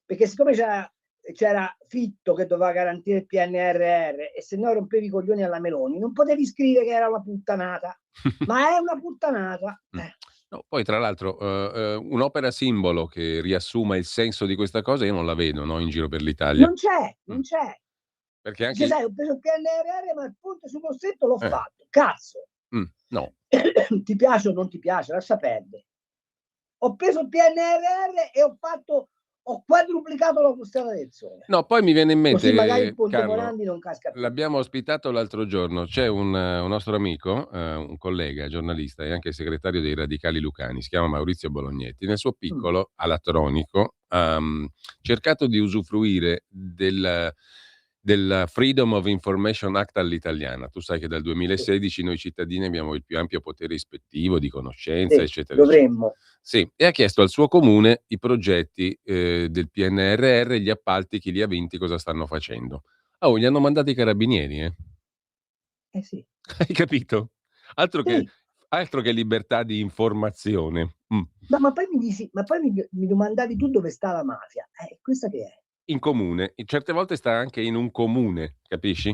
Speaker 2: perché siccome c'era Fitto che doveva garantire il PNRR e se no rompevi i coglioni alla Meloni, non potevi scrivere che era una puttanata, ma è una puttanata.
Speaker 1: No, poi tra l'altro un'opera simbolo che riassuma il senso di questa cosa io non la vedo, no, in giro per l'Italia.
Speaker 2: Non c'è.
Speaker 1: Perché anche
Speaker 2: Dice, sai, ho preso il PNRR, ma il punto sullo stretto l'ho
Speaker 1: Eh.
Speaker 2: fatto. Cazzo.
Speaker 1: No.
Speaker 2: Ti piace o non ti piace, lascia perdere. Ho preso il PNRR e ho quadruplicato l'autostrada del Sole.
Speaker 1: No, poi mi viene in
Speaker 2: Così magari il
Speaker 1: mente,
Speaker 2: Ponte
Speaker 1: Carlo,
Speaker 2: Morandi non casca più.
Speaker 1: l'abbiamo ospitato l'altro giorno, c'è un nostro amico, un collega giornalista e anche segretario dei Radicali Lucani, si chiama Maurizio Bolognetti, nel suo piccolo alatronico ha cercato di usufruire del Freedom of Information Act all'italiana. Tu sai che dal 2016 noi cittadini abbiamo il più ampio potere ispettivo, di conoscenza,
Speaker 2: Sì,
Speaker 1: eccetera, eccetera.
Speaker 2: dovremmo.
Speaker 1: Sì, e ha chiesto al suo comune i progetti del PNRR, gli appalti, chi li ha vinti, cosa stanno facendo. Oh, gli hanno mandati i carabinieri, eh?
Speaker 2: Eh sì.
Speaker 1: Hai capito? Altro che,
Speaker 2: Sì.
Speaker 1: altro che libertà di informazione.
Speaker 2: No, ma poi mi domandavi tu dove sta la mafia. Questa che è?
Speaker 1: In comune, e certe volte sta anche in un comune, capisci?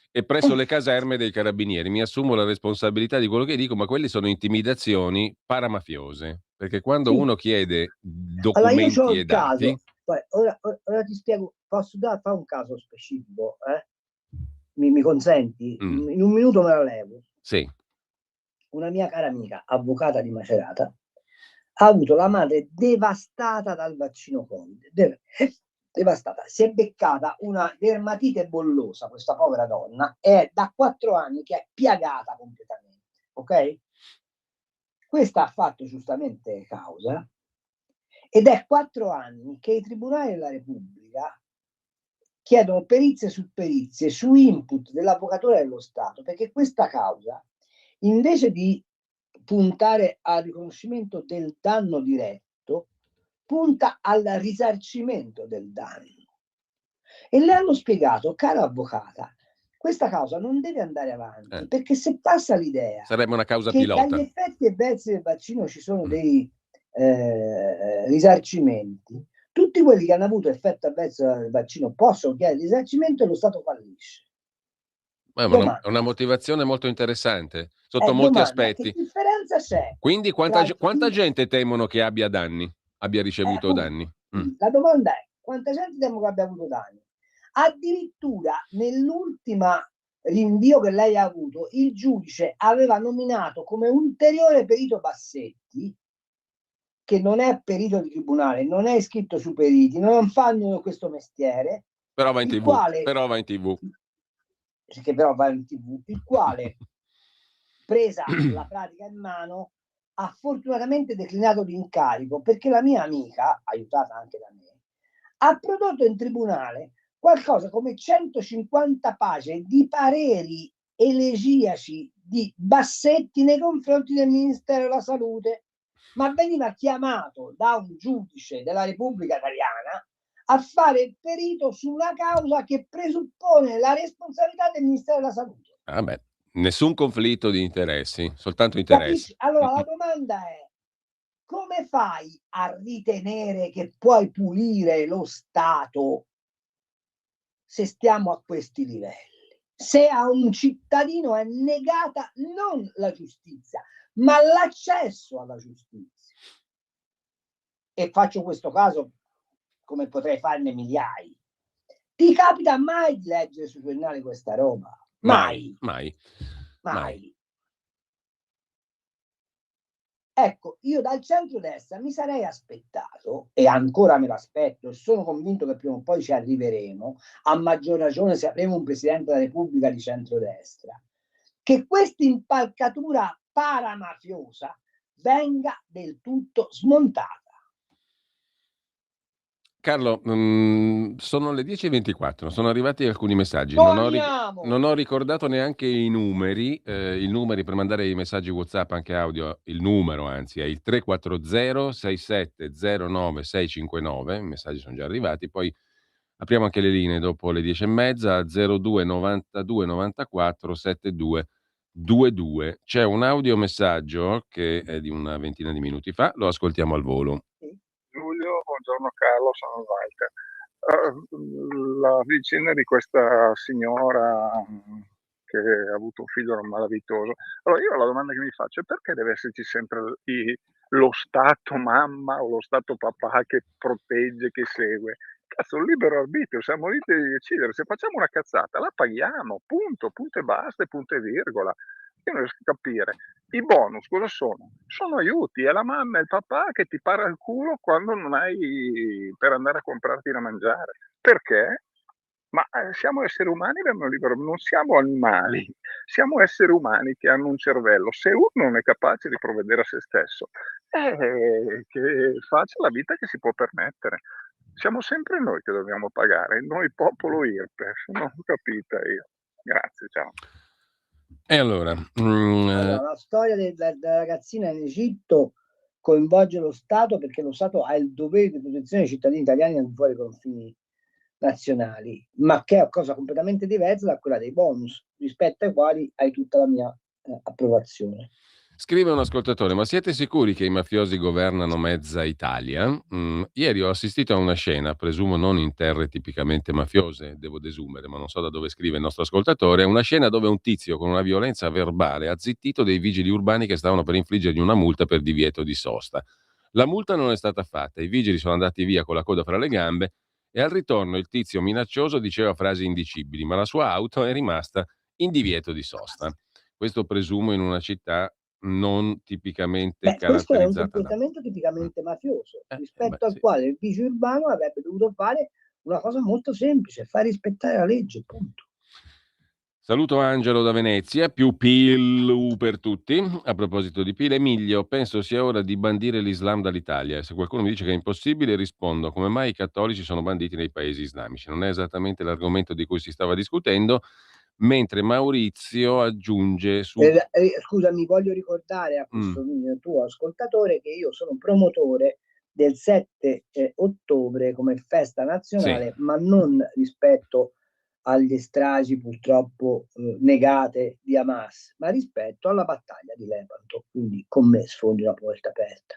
Speaker 1: E presso le caserme dei carabinieri. Mi assumo la responsabilità di quello che dico, ma quelle sono intimidazioni paramafiose. Perché quando
Speaker 2: Sì.
Speaker 1: uno chiede
Speaker 2: Allora io ho
Speaker 1: documenti e
Speaker 2: il caso,
Speaker 1: dati,
Speaker 2: poi ora ti spiego, posso fare un caso specifico? Mi consenti? In un minuto me la levo.
Speaker 1: sì,
Speaker 2: Una mia cara amica, avvocata di Macerata, ha avuto la madre devastata dal vaccino Covid. Devastata. Si è beccata una dermatite bollosa, questa povera donna, e è da 4 anni che è piagata completamente. Ok? Questa ha fatto giustamente causa ed è 4 anni che i tribunali della Repubblica chiedono perizie su perizie su input dell'Avvocatura dello Stato, perché questa causa, invece di puntare al riconoscimento del danno diretto, punta al risarcimento del danno. E le hanno spiegato, cara avvocata, questa causa non deve andare avanti, perché se passa l'idea
Speaker 1: sarebbe una causa
Speaker 2: che
Speaker 1: pilota.
Speaker 2: dagli effetti avversi del vaccino ci sono dei risarcimenti, tutti quelli che hanno avuto effetto avverso del vaccino possono chiedere risarcimento e lo Stato fallisce.
Speaker 1: È una motivazione molto interessante, sotto molti aspetti.
Speaker 2: Che differenza c'è?
Speaker 1: Quindi quanta gente temono che abbia danni, abbia ricevuto danni?
Speaker 2: La domanda è, quanta gente temo che abbia avuto danni? Addirittura nell'ultima rinvio che lei ha avuto, il giudice aveva nominato come ulteriore perito Bassetti, che non è perito di tribunale, non è iscritto su periti, non fanno questo mestiere,
Speaker 1: però va in TV.
Speaker 2: Che però va in TV, il quale, presa la pratica in mano, ha fortunatamente declinato l'incarico, perché la mia amica, aiutata anche da me, ha prodotto in tribunale qualcosa come 150 pagine di pareri elegiaci di Bassetti nei confronti del Ministero della Salute, ma veniva chiamato da un giudice della Repubblica Italiana a fare il perito su una causa che presuppone la responsabilità del Ministero della Salute.
Speaker 1: Beh, nessun conflitto di interessi, soltanto interessi.
Speaker 2: Capisci? Allora la domanda è: come fai a ritenere che puoi pulire lo Stato se stiamo a questi livelli? Se a un cittadino è negata non la giustizia, ma l'accesso alla giustizia. E faccio questo caso come potrei farne migliaia. Ti capita mai di leggere sui giornali questa roba? Mai. Ecco, io dal centrodestra mi sarei aspettato, e ancora me l'aspetto, e sono convinto che prima o poi ci arriveremo, a maggior ragione se avremo un Presidente della Repubblica di centrodestra, che questa impalcatura paramafiosa venga del tutto smontata.
Speaker 1: Carlo, sono le 10:24, sono arrivati alcuni messaggi, non ho ricordato neanche i numeri per mandare i messaggi WhatsApp, anche audio, il numero anzi è il 340 6709 659, i messaggi sono già arrivati, poi apriamo anche le linee dopo le 10:30, 02 92 94 72 22. C'è un audiomessaggio che è di una ventina di minuti fa, lo ascoltiamo al volo.
Speaker 5: Giulio, buongiorno Carlo, sono Walter. La vicenda di questa signora che ha avuto un figlio malavitoso. Allora io la domanda che mi faccio è: perché deve esserci sempre lo Stato mamma o lo Stato papà che protegge, che segue? Cazzo, un libero arbitrio, siamo liberi di decidere. Se facciamo una cazzata la paghiamo, punto e basta, e punto e virgola. Io non riesco a capire. I bonus cosa sono? Sono aiuti, è la mamma e il papà che ti para il culo quando non hai per andare a comprarti da mangiare. Perché? Ma siamo esseri umani, abbiamo libero, non siamo animali, siamo esseri umani che hanno un cervello. Se uno non è capace di provvedere a se stesso, che faccia la vita che si può permettere. Siamo sempre noi che dobbiamo pagare, noi popolo IRPEF, non ho capito io. Grazie, ciao.
Speaker 1: E allora,
Speaker 2: la storia della ragazzina in Egitto coinvolge lo Stato, perché lo Stato ha il dovere di protezione dei cittadini italiani al di fuori dei confini nazionali, ma che è una cosa completamente diversa da quella dei bonus, rispetto ai quali hai tutta la mia approvazione.
Speaker 1: Scrive un ascoltatore: ma siete sicuri che i mafiosi governano mezza Italia? Ieri ho assistito a una scena, presumo non in terre tipicamente mafiose, devo desumere, ma non so da dove scrive il nostro ascoltatore, una scena dove un tizio con una violenza verbale ha zittito dei vigili urbani che stavano per infliggergli una multa per divieto di sosta. La multa non è stata fatta, i vigili sono andati via con la coda fra le gambe e al ritorno il tizio minaccioso diceva frasi indicibili, ma la sua auto è rimasta in divieto di sosta. Questo presumo in una città non tipicamente
Speaker 2: questo è un
Speaker 1: caratterizzata
Speaker 2: comportamento tipicamente mafioso, rispetto al quale il vigile urbano avrebbe dovuto fare una cosa molto semplice: far rispettare la legge, punto.
Speaker 1: Saluto Angelo da Venezia, più PIL per tutti. A proposito di PIL, Emilio, penso sia ora di bandire l'Islam dall'Italia. Se qualcuno mi dice che è impossibile, rispondo: come mai i cattolici sono banditi nei paesi islamici? Non è esattamente l'argomento di cui si stava discutendo, mentre Maurizio aggiunge su...
Speaker 2: Scusami, voglio ricordare a questo tuo ascoltatore che io sono promotore del 7 ottobre come festa nazionale, sì, ma non rispetto agli stragi purtroppo negate di Hamas, ma rispetto alla battaglia di Lepanto, quindi con me sfondi una porta aperta.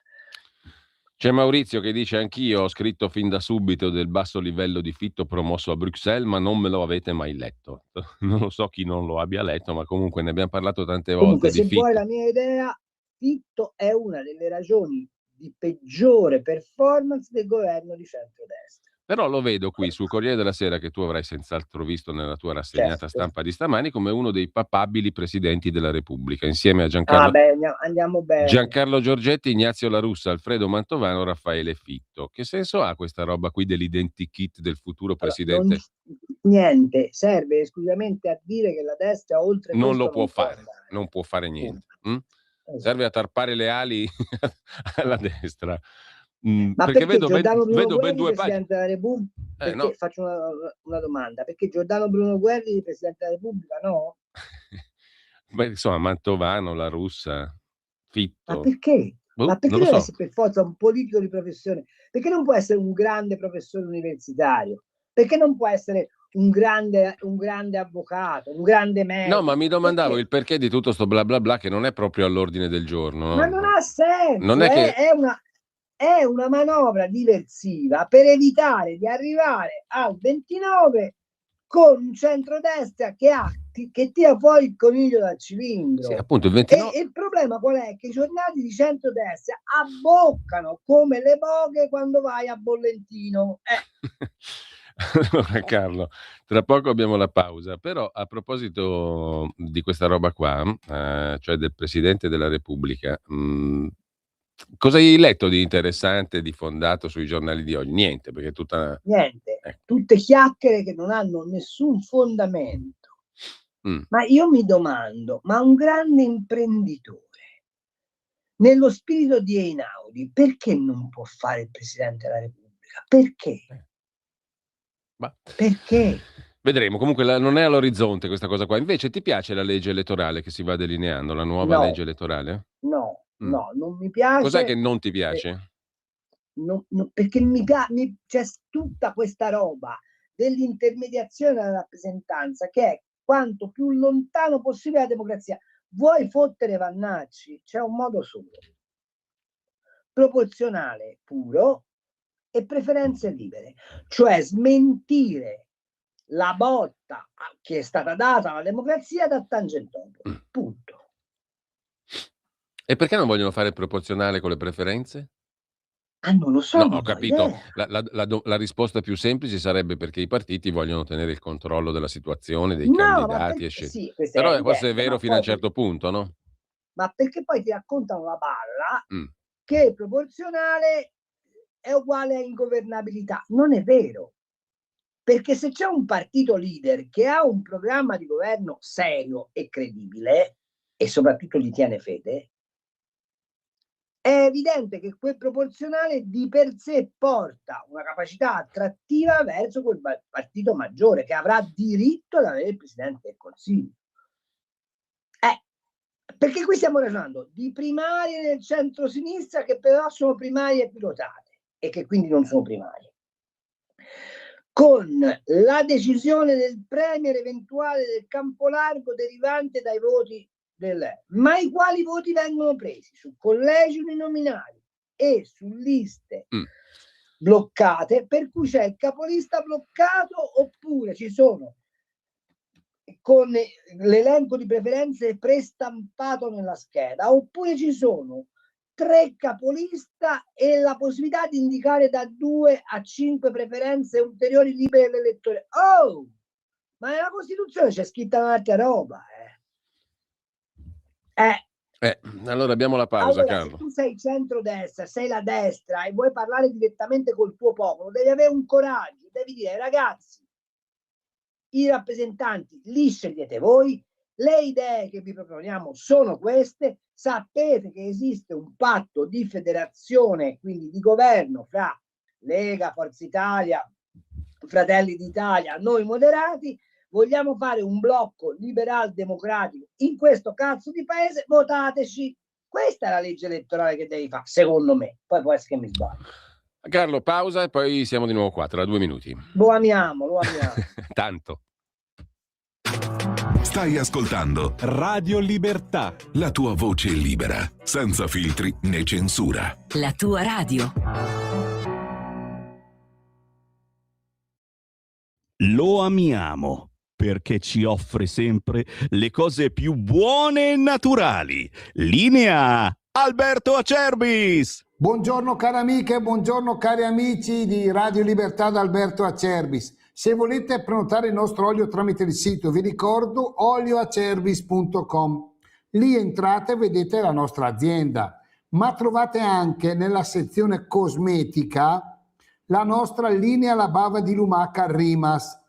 Speaker 1: C'è Maurizio che dice: anch'io ho scritto fin da subito del basso livello di Fitto promosso a Bruxelles, ma non me lo avete mai letto. Non lo so chi non lo abbia letto, ma comunque ne abbiamo parlato tante volte.
Speaker 2: Comunque,
Speaker 1: di
Speaker 2: se
Speaker 1: Fitto.
Speaker 2: vuoi la mia idea, Fitto è una delle ragioni di peggiore performance del governo di centrodestra.
Speaker 1: Però lo vedo qui sul Corriere della Sera, che tu avrai senz'altro visto nella tua rassegnata stampa di stamani, come uno dei papabili presidenti della Repubblica, insieme a
Speaker 2: andiamo bene.
Speaker 1: Giancarlo Giorgetti, Ignazio La Russa, Alfredo Mantovano, Raffaele Fitto. Che senso ha questa roba qui dell'identikit del futuro presidente?
Speaker 2: Niente, serve esclusivamente a dire che la destra oltre
Speaker 1: non lo può fare, non può fare niente. Serve a tarpare le ali alla destra.
Speaker 2: Ma perché
Speaker 1: vedo
Speaker 2: Giordano Bruno
Speaker 1: ben due
Speaker 2: Presidente della Repubblica?
Speaker 1: No.
Speaker 2: Faccio una domanda: perché Giordano Bruno Guerri Presidente della Repubblica no?
Speaker 1: Beh, insomma, Mantovano, La Russa, Fitto.
Speaker 2: Ma perché? Ma perché deve essere per forza un politico di professione? Perché non può essere un grande professore universitario? Perché non può essere un grande avvocato, un grande medico?
Speaker 1: No, ma mi domandavo il perché di tutto sto bla bla bla che non è proprio all'ordine del giorno.
Speaker 2: Ma non ha senso,
Speaker 1: non è che...
Speaker 2: è una manovra diversiva per evitare di arrivare al 29 con un centrodestra che tira fuori il coniglio dal cilindro.
Speaker 1: Sì, appunto, il 29...
Speaker 2: e il problema qual è? Che i giornali di centrodestra abboccano come le boghe quando vai a Bollentino.
Speaker 1: Allora Carlo, tra poco abbiamo la pausa, però a proposito di questa roba qua, cioè del Presidente della Repubblica, Cosa hai letto di interessante, di fondato sui giornali di oggi? Niente, perché è tutta...
Speaker 2: Niente,
Speaker 1: Ecco.
Speaker 2: tutte chiacchiere che non hanno nessun fondamento. Ma io mi domando, ma un grande imprenditore, nello spirito di Einaudi, perché non può fare il Presidente della Repubblica? Perché?
Speaker 1: Ma
Speaker 2: Perché?
Speaker 1: vedremo, comunque non è all'orizzonte questa cosa qua. Invece ti piace la legge elettorale che si va delineando, la nuova
Speaker 2: No,
Speaker 1: legge elettorale?
Speaker 2: no,
Speaker 1: Mm.
Speaker 2: no, non mi
Speaker 1: Cos'è che
Speaker 2: piace.
Speaker 1: non ti piace?
Speaker 2: Perché c'è tutta questa roba dell'intermediazione della rappresentanza che è quanto più lontano possibile dalla democrazia. Vuoi fottere Vannacci? C'è un modo solo: proporzionale puro e preferenze libere, cioè smentire la botta che è stata data alla democrazia da Tangentopoli. Punto.
Speaker 1: E perché non vogliono fare il proporzionale con le preferenze?
Speaker 2: Non lo so,
Speaker 1: No,
Speaker 2: non
Speaker 1: ho
Speaker 2: ho
Speaker 1: capito.
Speaker 2: idea.
Speaker 1: La risposta più semplice sarebbe perché i partiti vogliono tenere il controllo della situazione, dei
Speaker 2: No, ma
Speaker 1: candidati,
Speaker 2: perché
Speaker 1: eccetera.
Speaker 2: sì, questo è
Speaker 1: Però forse è
Speaker 2: evidente,
Speaker 1: vero
Speaker 2: ma
Speaker 1: fino a un
Speaker 2: poi
Speaker 1: certo punto, no?
Speaker 2: ma perché poi ti raccontano la balla
Speaker 1: Mm.
Speaker 2: che proporzionale è uguale a ingovernabilità. Non è vero, perché se c'è un partito leader che ha un programma di governo serio e credibile e soprattutto gli tiene fede, è evidente che quel proporzionale di per sé porta una capacità attrattiva verso quel partito maggiore che avrà diritto ad avere il Presidente del Consiglio. Perché qui stiamo ragionando di primarie nel centro-sinistra che però sono primarie pilotate e che quindi non sono primarie. Con la decisione del premier eventuale del campo largo derivante dai voti ma i quali voti vengono presi su collegi uninominali e su liste bloccate, per cui c'è il capolista bloccato oppure ci sono con l'elenco di preferenze prestampato nella scheda, oppure ci sono 3 capolista e la possibilità di indicare da 2 a 5 preferenze ulteriori libere all'elettore. Oh, ma nella Costituzione c'è scritta un'altra roba,
Speaker 1: Allora abbiamo la pausa,
Speaker 2: allora, se
Speaker 1: Carlo.
Speaker 2: tu sei centrodestra, sei la destra e vuoi parlare direttamente col tuo popolo, devi avere un coraggio, devi dire: ragazzi, i rappresentanti li scegliete voi, le idee che vi proponiamo sono queste, sapete che esiste un patto di federazione, quindi di governo fra Lega, Forza Italia, Fratelli d'Italia, noi moderati, vogliamo fare un blocco liberal democratico in questo cazzo di paese, votateci. Questa è la legge elettorale che devi fare, secondo me. Poi può essere che mi sbaglio.
Speaker 1: Carlo, pausa e poi siamo di nuovo qua tra 2 minuti.
Speaker 2: Lo amiamo.
Speaker 1: Tanto.
Speaker 4: Stai ascoltando
Speaker 3: Radio Libertà.
Speaker 4: la tua voce libera, senza filtri né censura.
Speaker 6: La tua radio.
Speaker 7: Lo amiamo perché ci offre sempre le cose più buone e naturali. Linea Alberto Acerbis.
Speaker 8: Buongiorno cari amiche, buongiorno cari amici di Radio Libertà da Alberto Acerbis. Se volete prenotare il nostro olio tramite il sito, vi ricordo olioacerbis.com. Lì entrate e vedete la nostra azienda, ma trovate anche nella sezione cosmetica la nostra linea La Bava di Lumaca Rimas.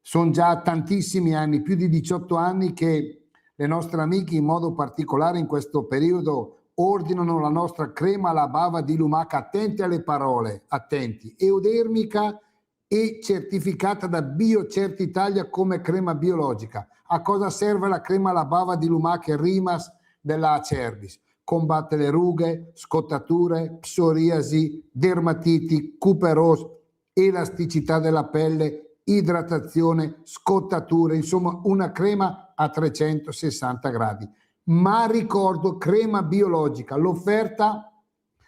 Speaker 8: Sono già tantissimi anni, più di 18 anni che le nostre amiche, in modo particolare in questo periodo, ordinano la nostra crema La Bava di Lumaca. Attenti alle parole, attenti, eudermica e certificata da BioCert Italia come crema biologica. A cosa serve la crema La Bava di Lumaca Rimas della Acerbis? Combatte le rughe, scottature, psoriasi, dermatiti, cuperosi, elasticità della pelle, idratazione, scottature, insomma una crema a 360 gradi. Ma ricordo, crema biologica, l'offerta,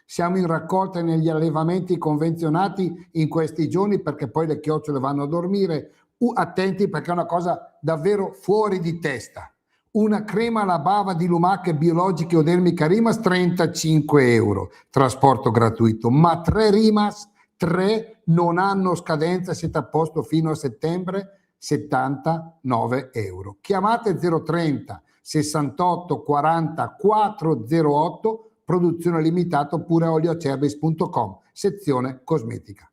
Speaker 8: siamo in raccolta negli allevamenti convenzionati in questi giorni perché poi le chiocciole vanno a dormire. Attenti perché è una cosa davvero fuori di testa. Una crema La Bava di Lumaca biologica eudermica Rimas 35 euro, trasporto gratuito, ma 3 Rimas, 3 non hanno scadenza, siete a posto fino a settembre, 79 euro. Chiamate 030 68 40 408 produzione limitata, oppure olioacerbis.com, sezione cosmetica.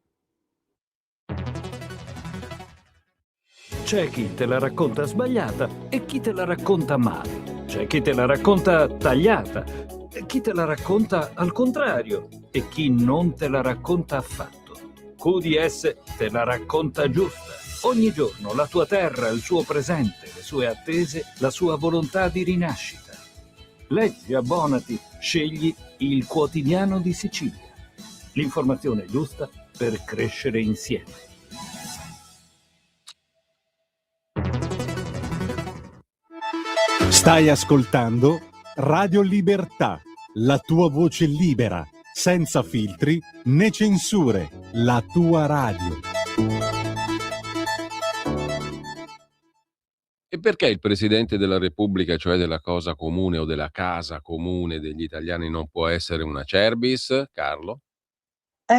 Speaker 6: C'è chi te la racconta sbagliata e chi te la racconta male. C'è chi te la racconta tagliata e chi te la racconta al contrario e chi non te la racconta affatto. QDS te la racconta giusta. Ogni giorno la tua terra, il suo presente, le sue attese, la sua volontà di rinascita. Leggi, abbonati, scegli il Quotidiano di Sicilia. L'informazione giusta per crescere insieme.
Speaker 3: Stai ascoltando Radio Libertà, la tua voce libera, senza filtri né censure, la tua radio.
Speaker 1: E perché il Presidente della Repubblica, cioè della cosa comune o della casa comune degli italiani, non può essere una Cerbis, Carlo?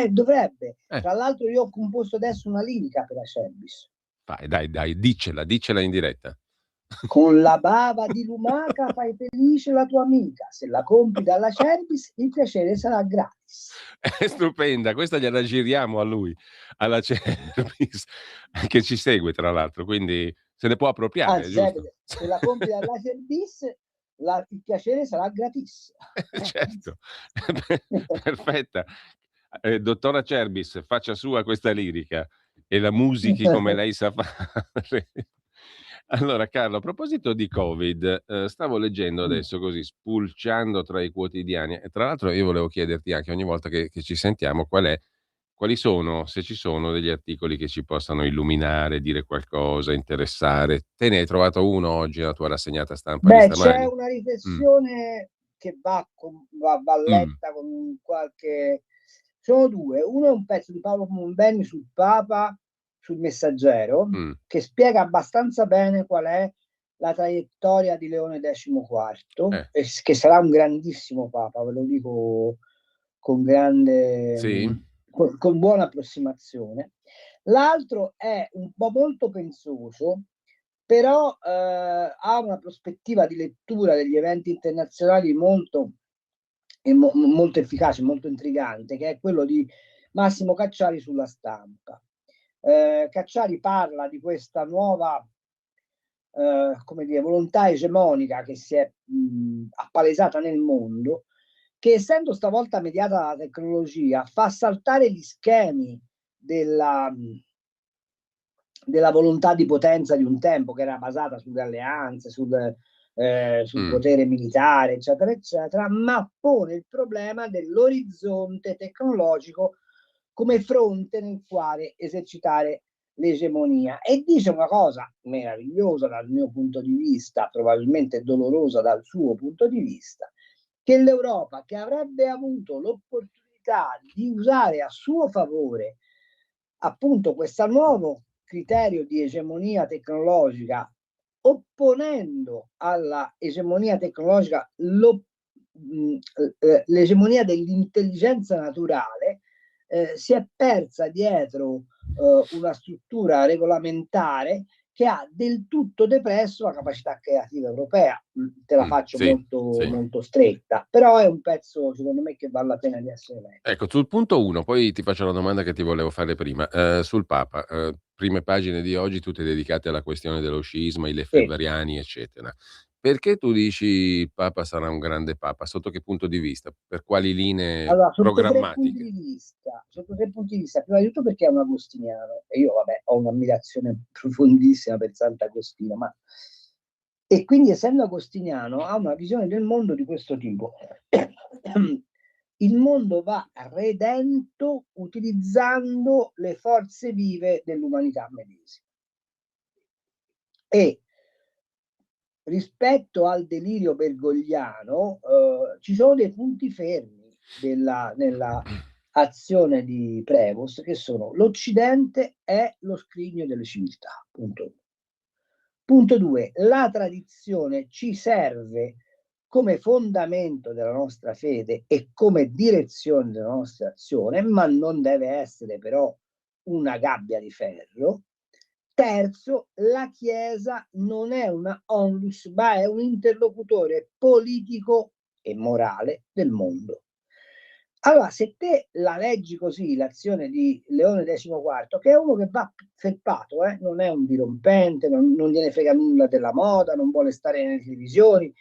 Speaker 2: Dovrebbe.
Speaker 1: Eh.
Speaker 2: Tra l'altro io ho composto adesso una lirica per la Cerbis.
Speaker 1: Dai, diccela in diretta.
Speaker 2: Con la bava di lumaca fai felice la tua amica. Se la compri dalla Cerbis, il piacere sarà gratis.
Speaker 1: È stupenda, questa gliela giriamo a lui, alla Cerbis, che ci segue tra l'altro, quindi se ne può appropriare,
Speaker 2: Anzi,
Speaker 1: giusto?
Speaker 2: se la compri dalla Cerbis, il piacere sarà gratis.
Speaker 1: Certo, perfetta. Dottora Cerbis, faccia sua questa lirica e la musichi come lei sa fare. Allora Carlo, a proposito di Covid, stavo leggendo adesso così, spulciando tra i quotidiani, e tra l'altro io volevo chiederti anche ogni volta che ci sentiamo quali sono, se ci sono degli articoli che ci possano illuminare, dire qualcosa, interessare. Te ne hai trovato uno oggi nella tua rassegnata stampa di
Speaker 2: Beh,
Speaker 1: stamani?
Speaker 2: c'è una riflessione che va letta con qualche... Sono due. Uno è un pezzo di Paolo Monbenni sul Papa, sul Messaggero, che spiega abbastanza bene qual è la traiettoria di Leone XIV, e che sarà un grandissimo Papa, ve lo dico con grande...
Speaker 1: Sì?
Speaker 2: Con buona approssimazione. L'altro è un po' molto pensoso, però ha una prospettiva di lettura degli eventi internazionali molto efficace, molto intrigante, che è quello di Massimo Cacciari sulla Stampa. Cacciari parla di questa nuova volontà egemonica che si è appalesata nel mondo, che essendo stavolta mediata dalla tecnologia fa saltare gli schemi della volontà di potenza di un tempo, che era basata sulle alleanze, sul potere militare, eccetera, eccetera, ma pone il problema dell'orizzonte tecnologico come fronte nel quale esercitare l'egemonia, e dice una cosa meravigliosa dal mio punto di vista, probabilmente dolorosa dal suo punto di vista, che l'Europa, che avrebbe avuto l'opportunità di usare a suo favore appunto questo nuovo criterio di egemonia tecnologica, opponendo alla egemonia tecnologica l'egemonia dell'intelligenza naturale, si è persa dietro una struttura regolamentare che ha del tutto depresso la capacità creativa europea. Te la faccio molto stretta, però è un pezzo secondo me che vale la pena di essere letto.
Speaker 1: Ecco, sul punto 1, poi ti faccio la domanda che ti volevo fare prima, sul Papa, prime pagine di oggi tutte dedicate alla questione dello scisma, i lefebvriani, eccetera. Perché tu dici il Papa sarà un grande Papa? Sotto che punto di vista? Per quali linee programmatiche?
Speaker 2: Sotto tre punti di vista. Prima di tutto perché è un agostiniano, e io ho un'ammirazione profondissima per Sant'Agostino, e quindi essendo agostiniano ha una visione del mondo di questo tipo. Il mondo va redento utilizzando le forze vive dell'umanità medesima. E rispetto al delirio bergogliano ci sono dei punti fermi nella azione di Prevost, che sono: l'Occidente è lo scrigno delle civiltà, punto 1. Punto 2, la tradizione ci serve come fondamento della nostra fede e come direzione della nostra azione, ma non deve essere però una gabbia di ferro. Terzo, la Chiesa non è una onlus, ma è un interlocutore politico e morale del mondo. Allora, se te la leggi così, l'azione di Leone XIV, che è uno che va felpato, non è un dirompente, non gliene frega nulla della moda, non vuole stare nelle televisioni,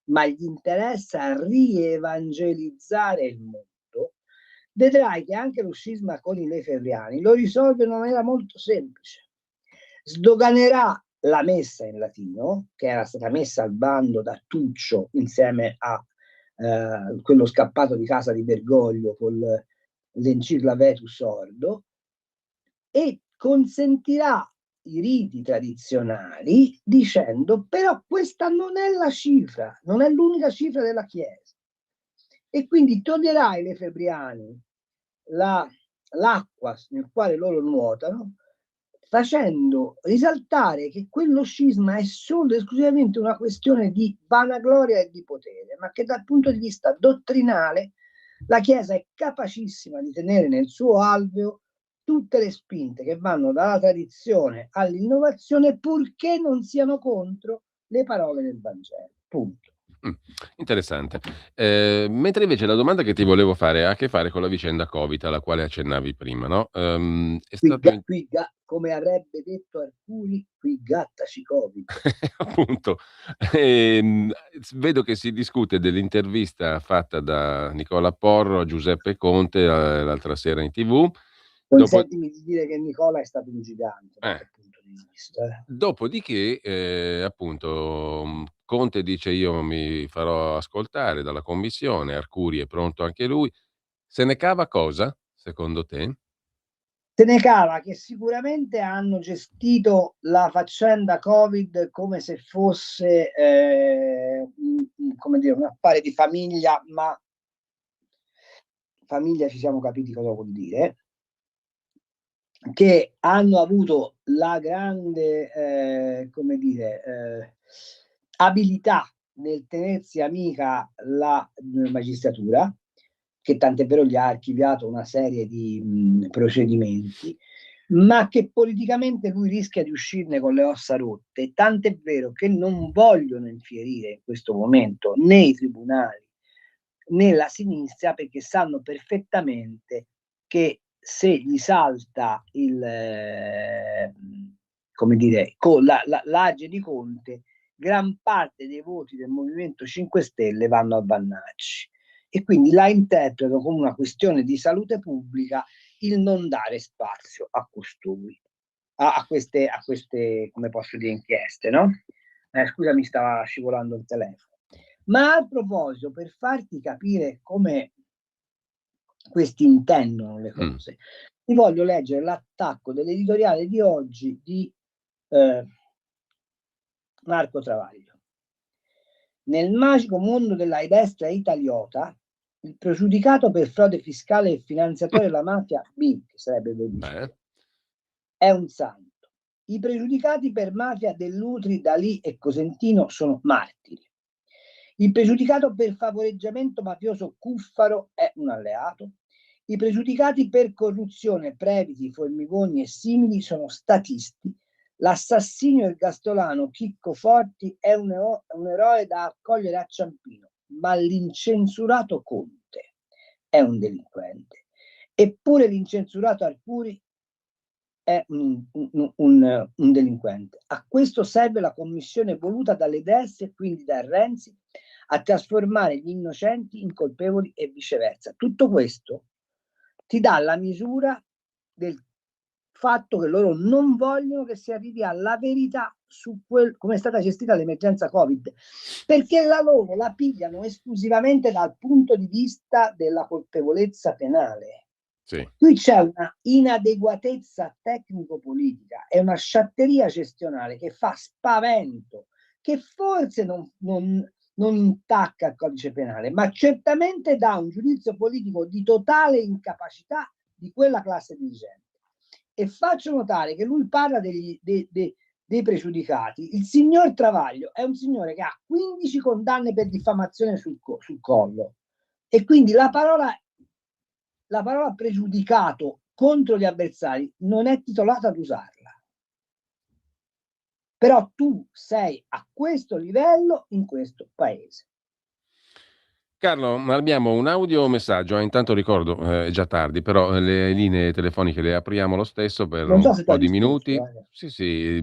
Speaker 2: ma gli interessa rievangelizzare il mondo, vedrai che anche lo scisma con i lefebvriani lo risolve in una maniera molto semplice. Sdoganerà la messa in latino, che era stata messa al bando da Tuccio insieme a quello scappato di casa di Bergoglio con l'Encicla Vetus Ordo, e consentirà i riti tradizionali dicendo però questa non è la cifra, non è l'unica cifra della Chiesa, e quindi toglierà ai lefebvriani l'acqua nel quale loro nuotano, facendo risaltare che quello scisma è solo esclusivamente una questione di vanagloria e di potere, ma che dal punto di vista dottrinale la Chiesa è capacissima di tenere nel suo alveo tutte le spinte che vanno dalla tradizione all'innovazione, purché non siano contro le parole del Vangelo. Punto.
Speaker 1: Interessante. Mentre invece la domanda che ti volevo fare ha a che fare con la vicenda Covid, alla quale accennavi prima, no? È stato
Speaker 2: Come avrebbe detto Arcuri, qui gattaci Covid.
Speaker 1: appunto, vedo che si discute dell'intervista fatta da Nicola Porro a Giuseppe Conte l'altra sera in TV.
Speaker 2: Consentimi di dire che Nicola è stato un gigante da quel punto di vista.
Speaker 1: Dopodiché, appunto, Conte dice: io mi farò ascoltare dalla commissione, Arcuri è pronto anche lui. Se ne cava cosa, secondo te?
Speaker 2: Se ne cava che sicuramente hanno gestito la faccenda Covid come se fosse come dire, un affare di famiglia, ma famiglia ci siamo capiti cosa vuol dire, che hanno avuto la grande come dire abilità nel tenersi amica la magistratura, che tant'è vero gli ha archiviato una serie di procedimenti, ma che politicamente lui rischia di uscirne con le ossa rotte, tant'è vero che non vogliono infierire in questo momento né i tribunali né la sinistra, perché sanno perfettamente che se gli salta come dire, l'age di Conte, gran parte dei voti del Movimento 5 Stelle vanno a Vannacci, e quindi la interpreto come una questione di salute pubblica il non dare spazio a costui, a queste come posso dire, inchieste, no? Scusa, mi stava scivolando il telefono. Ma a proposito, per farti capire come questi intendono le cose, vi voglio leggere l'attacco dell'editoriale di oggi di Marco Travaglio. Nel magico mondo della destra italiota, il pregiudicato per frode fiscale e finanziatore della mafia, che sarebbe Berlusconi, è un santo. I pregiudicati per mafia Dell'Utri, Dalì e Cosentino sono martiri. Il pregiudicato per favoreggiamento mafioso Cuffaro è un alleato. I pregiudicati per corruzione Previti, Formigoni e simili sono statisti. L'assassinio ergastolano Chicco Forti è un eroe da accogliere a Ciampino, ma l'incensurato Conte è un delinquente. Eppure l'incensurato Arcuri è un delinquente. A questo serve la commissione voluta dalle destre e quindi da Renzi a trasformare gli innocenti in colpevoli e viceversa. Tutto questo ti dà la misura del fatto che loro non vogliono che si arrivi alla verità su come è stata gestita l'emergenza Covid, perché la loro la pigliano esclusivamente dal punto di vista della colpevolezza penale.
Speaker 1: Sì.
Speaker 2: Qui c'è una inadeguatezza tecnico-politica e una sciatteria gestionale che fa spavento, che forse non intacca il codice penale, ma certamente dà un giudizio politico di totale incapacità di quella classe dirigente. E faccio notare che lui parla dei pregiudicati. Il signor Travaglio è un signore che ha 15 condanne per diffamazione sul collo, e quindi la parola pregiudicato contro gli avversari non è titolata ad usarla. Però tu sei a questo livello in questo paese.
Speaker 1: Carlo, ma abbiamo un audiomessaggio. Intanto ricordo, è già tardi, però le linee telefoniche le apriamo lo stesso per
Speaker 2: Non
Speaker 1: un
Speaker 2: so se tu
Speaker 1: po'
Speaker 2: hai
Speaker 1: di
Speaker 2: risposto.
Speaker 1: minuti. Sì, sì,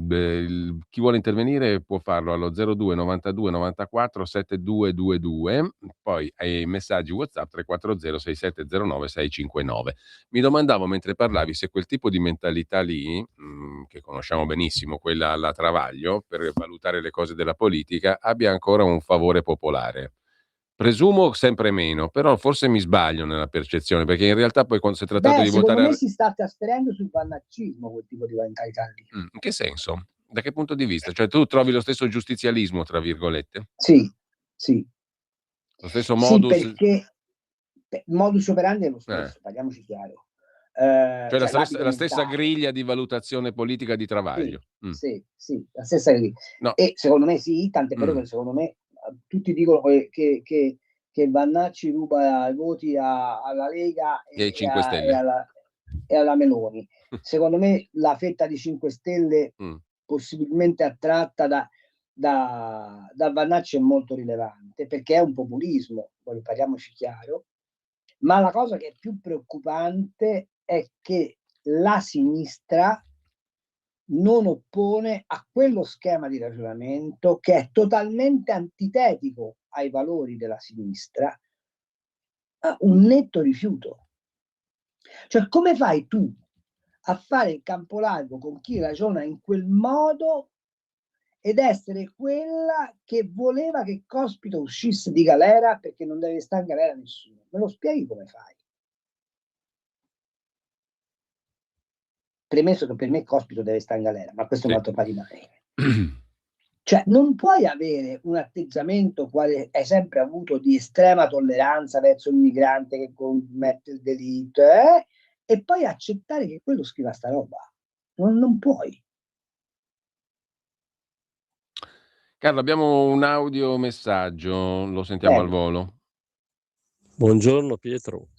Speaker 1: chi vuole intervenire può farlo allo 02 92 94 7222, poi ai messaggi WhatsApp 340 6709 659. Mi domandavo mentre parlavi se quel tipo di mentalità lì, che conosciamo benissimo, quella alla Travaglio, per valutare le cose della politica, abbia ancora un favore popolare. Presumo sempre meno, però forse mi sbaglio nella percezione, perché in realtà poi quando si è trattato
Speaker 2: Beh,
Speaker 1: di
Speaker 2: secondo
Speaker 1: votare
Speaker 2: me si sta trasferendo sul vannaccismo quel tipo di mentalità lì.
Speaker 1: In che senso? Da che punto di vista? Cioè tu trovi lo stesso "giustizialismo" tra virgolette?
Speaker 2: Sì, sì.
Speaker 1: Lo stesso
Speaker 2: Sì,
Speaker 1: modus
Speaker 2: perché modus operandi è lo
Speaker 1: eh,
Speaker 2: stesso, parliamoci chiaro.
Speaker 1: cioè
Speaker 2: Cioè l'abito
Speaker 1: la stessa
Speaker 2: mentale.
Speaker 1: griglia di valutazione politica di
Speaker 2: Sì,
Speaker 1: Travaglio.
Speaker 2: sì, la stessa lì.
Speaker 1: No.
Speaker 2: E secondo me sì, tant'è vero che secondo me tutti dicono che Vannacci ruba i voti alla Lega
Speaker 1: E ai 5 Stelle.
Speaker 2: e alla Meloni. Secondo me la fetta di 5 Stelle possibilmente attratta da Vannacci è molto rilevante, perché è un populismo, poi parliamoci chiaro, ma la cosa che è più preoccupante è che la sinistra non oppone a quello schema di ragionamento che è totalmente antitetico ai valori della sinistra un netto rifiuto. Cioè, come fai tu a fare il campo largo con chi ragiona in quel modo ed essere quella che voleva che Cospito uscisse di galera perché non deve stare in galera nessuno? Me lo spieghi come fai? Premesso che per me Cospito deve stare in galera, ma questo è un altro parimare. Cioè, non puoi avere un atteggiamento, quale hai sempre avuto, di estrema tolleranza verso il migrante che commette il delitto, e poi accettare che quello scriva sta roba. Non puoi.
Speaker 1: Carlo, abbiamo un audiomessaggio, lo sentiamo al volo.
Speaker 9: Buongiorno Pietro,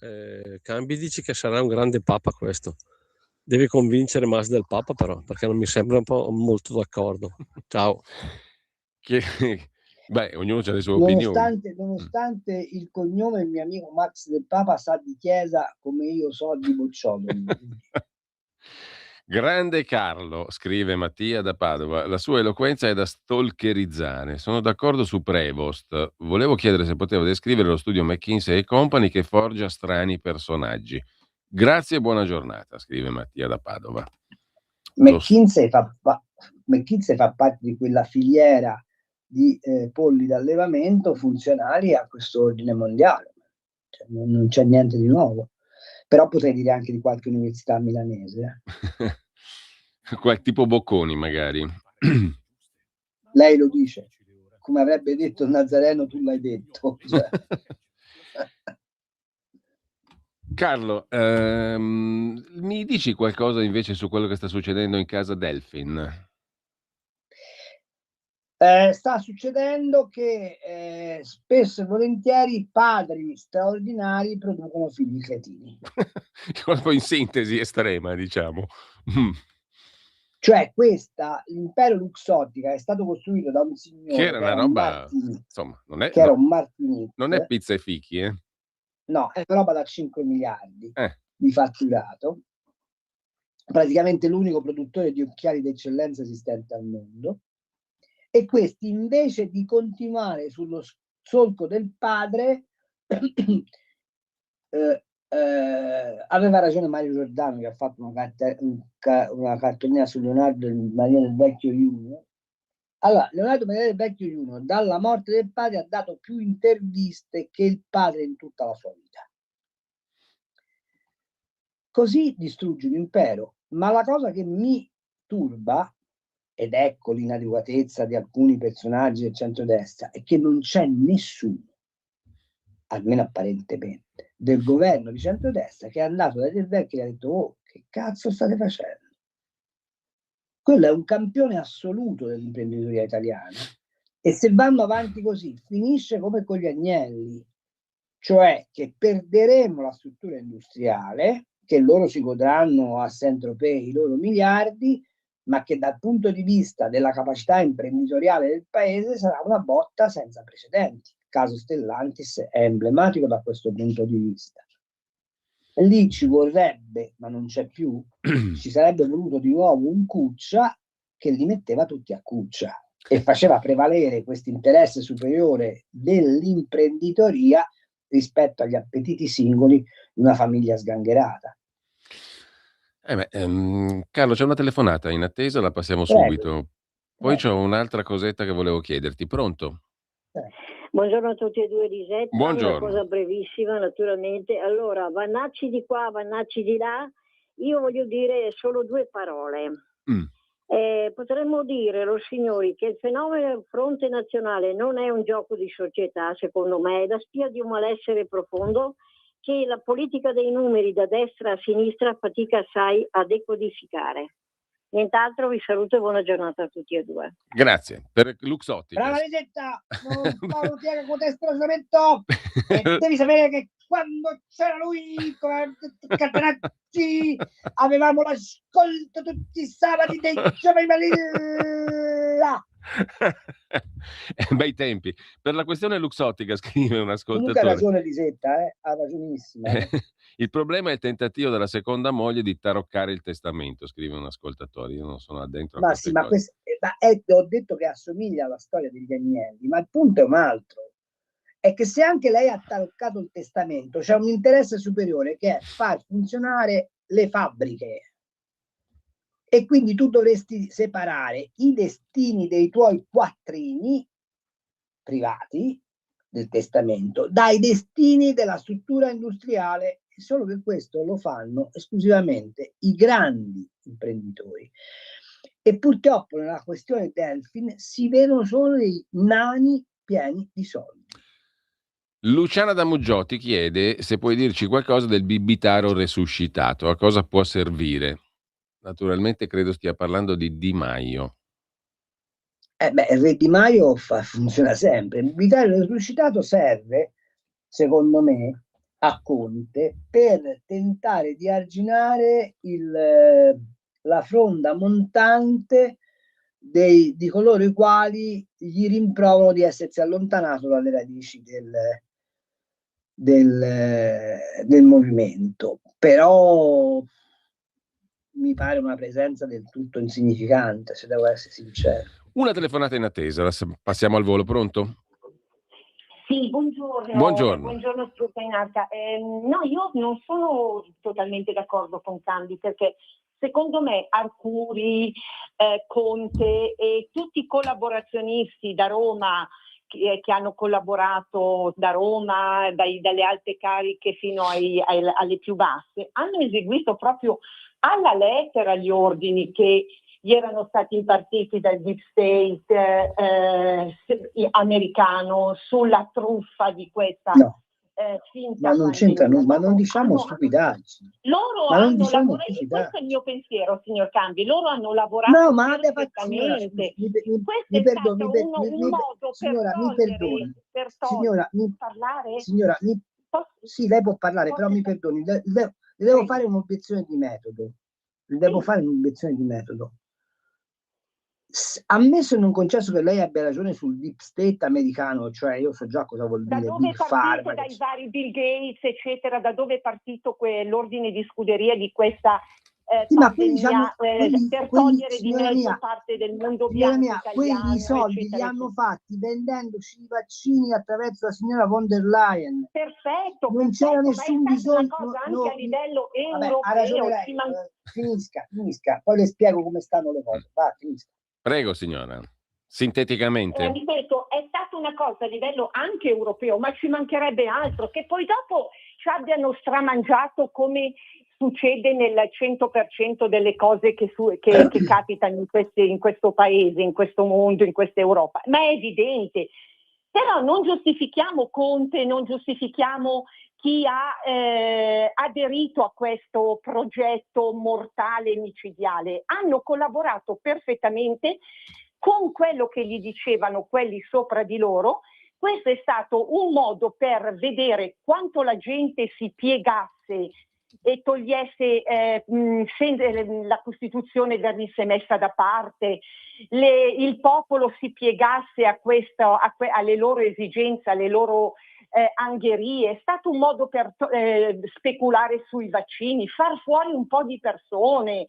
Speaker 9: Cambi dici che sarà un grande papa questo. Devi convincere Mas del papa però, perché non mi sembra un po' molto d'accordo. Ciao.
Speaker 1: Beh, ognuno ha le sue opinioni.
Speaker 2: Nonostante il cognome del mio amico Max del Papa sa di chiesa come io so di Bocciolo.
Speaker 1: Grande Carlo, scrive Mattia da Padova, la sua eloquenza è da stalkerizzare. Sono d'accordo su Prevost. Volevo chiedere se poteva descrivere lo studio McKinsey & Company che forgia strani personaggi. Grazie e buona giornata, scrive Mattia da Padova.
Speaker 2: McKinsey fa parte di quella filiera di polli d'allevamento funzionali a questo ordine mondiale. Cioè, non c'è niente di nuovo. Però potrei dire anche di qualche università milanese.
Speaker 1: Quel tipo Bocconi, magari.
Speaker 2: Lei lo dice. Come avrebbe detto il Nazareno, tu l'hai detto. Cioè.
Speaker 1: Carlo, mi dici qualcosa invece su quello che sta succedendo in casa Delfin?
Speaker 2: Sta succedendo che spesso e volentieri padri straordinari producono figli cretini.
Speaker 1: In sintesi estrema, diciamo.
Speaker 2: Cioè l'impero Luxottica è stato costruito da un signore
Speaker 1: che era una roba, insomma, non è pizza e fichi,
Speaker 2: No, è una roba da 5 miliardi di fatturato, praticamente l'unico produttore di occhiali d'eccellenza esistente al mondo, e questi invece di continuare sullo solco del padre aveva ragione Mario Giordano, che ha fatto una cartolina su Leonardo Maria del Vecchio Junior. Allora, Leonardo Maria del Vecchio Junior, dalla morte del padre, ha dato più interviste che il padre in tutta la sua vita. Così distrugge l'impero. Ma la cosa che mi turba, ed ecco l'inadeguatezza di alcuni personaggi del centrodestra, è che non c'è nessuno, almeno apparentemente, del governo di centrodestra che è andato da Del Vecchio e ha detto: oh, che cazzo state facendo? Quello è un campione assoluto dell'imprenditoria italiana, e se vanno avanti così finisce come con gli agnelli, cioè che perderemo la struttura industriale, che loro si godranno a Saint-Tropez i loro miliardi, ma che dal punto di vista della capacità imprenditoriale del paese sarà una botta senza precedenti. caso Stellantis è emblematico da questo punto di vista. Lì ci vorrebbe, ma non c'è più, ci sarebbe voluto di nuovo un Cuccia che li metteva tutti a cuccia e faceva prevalere questo interesse superiore dell'imprenditoria rispetto agli appetiti singoli di una famiglia sgangherata.
Speaker 1: Carlo, c'è una telefonata in attesa, la passiamo
Speaker 2: Prego.
Speaker 1: subito. Poi c'ho un'altra cosetta che volevo chiederti. Pronto?
Speaker 10: Buongiorno a tutti e due, Lisetta.
Speaker 1: Buongiorno.
Speaker 10: Una cosa brevissima, naturalmente. Allora, vannacci di qua, vannacci di là. Io voglio dire solo due parole. Potremmo dire, loro signori, che il fenomeno del fronte nazionale non è un gioco di società, secondo me, è la spia di un malessere profondo che la politica dei numeri da destra a sinistra fatica assai a decodificare. Nient'altro, vi saluto e buona giornata a tutti e due.
Speaker 1: Grazie. Per Luxottica.
Speaker 2: Brava Lisetta, non ti haga con te straslamento. Devi sapere che quando c'era lui con Catenacci avevamo l'ascolto tutti i sabati dei Giovani Malilla.
Speaker 1: Bei tempi. Per la questione Luxottica scrive un
Speaker 2: Comunque ha
Speaker 1: ascoltatore.
Speaker 2: ragione Lisetta, ha ragionissima.
Speaker 1: Il problema è il tentativo della seconda moglie di taroccare il testamento, scrive un ascoltatore. Io non sono addentro a
Speaker 2: Ma
Speaker 1: queste
Speaker 2: sì, ma
Speaker 1: cose.
Speaker 2: ho detto che assomiglia alla storia degli Agnelli, ma il punto è un altro. È che se anche lei ha taroccato il testamento, c'è un interesse superiore che è far funzionare le fabbriche. E quindi tu dovresti separare i destini dei tuoi quattrini privati del testamento dai destini della struttura industriale, e solo che questo lo fanno esclusivamente i grandi imprenditori. E purtroppo nella questione Delfin si vedono solo dei nani pieni di soldi.
Speaker 1: Luciana da Muggiotti chiede se puoi dirci qualcosa del bibitaro resuscitato, a cosa può servire. Naturalmente credo stia parlando di Di Maio.
Speaker 2: Il Re Di Maio funziona sempre. Il bibitario resuscitato serve, secondo me, a Conte per tentare di arginare la fronda montante di coloro i quali gli rimproverano di essersi allontanato dalle radici del movimento. Però mi pare una presenza del tutto insignificante, se devo essere sincero.
Speaker 1: Una telefonata in attesa, passiamo al volo, pronto?
Speaker 11: Sì, buongiorno. Buongiorno Sfrutta in Arca. No, io non sono totalmente d'accordo con Cambi, perché secondo me Arcuri, Conte e tutti i collaborazionisti da Roma che hanno collaborato da Roma, dalle alte cariche fino alle più basse, hanno eseguito proprio alla lettera gli ordini che gli erano stati impartiti dal deep state americano sulla truffa di questa finta
Speaker 2: ma non c'entra, ma non diciamo stupidaggini.
Speaker 11: Loro
Speaker 2: ma non
Speaker 11: hanno
Speaker 2: diciamo
Speaker 11: lavorato, questo è il mio pensiero, signor Cambi, loro hanno lavorato
Speaker 2: no, ma
Speaker 11: perfettamente. Questo è stato un modo per parlare.
Speaker 2: Signora, sì, lei può parlare, però mi perdoni, le devo fare un'obiezione di metodo. Ammesso e non concesso che lei abbia ragione sul deep state americano, cioè io so già cosa vuol dire.
Speaker 11: Da dove è partito, dai vari Bill Gates, eccetera, da dove è partito l'ordine di scuderia di questa pandemia, per togliere di mezzo parte del mondo bianco italiano,
Speaker 2: quegli soldi
Speaker 11: eccetera,
Speaker 2: li hanno fatti vendendoci i vaccini attraverso la signora von der Leyen.
Speaker 11: Perfetto,
Speaker 2: non c'era nessun bisogno.
Speaker 11: Anche a livello europeo.
Speaker 2: Ha ragione lei. Finisca, poi le spiego come stanno le cose. Va, finisca.
Speaker 1: Prego signora, sinteticamente.
Speaker 11: Ripeto, è stata una cosa a livello anche europeo, ma ci mancherebbe altro, che poi dopo ci abbiano stramangiato come succede nel 100% delle cose che capitano in questo paese, in questo mondo, in questa Europa. Ma è evidente. Però non giustifichiamo Conte, non giustifichiamo chi ha aderito a questo progetto mortale e micidiale. Hanno collaborato perfettamente con quello che gli dicevano quelli sopra di loro. Questo è stato un modo per vedere quanto la gente si piegasse e togliesse, se la Costituzione venisse messa da parte, il popolo si piegasse a questo, alle loro esigenze, alle loro angherie. È stato un modo per speculare sui vaccini, far fuori un po' di persone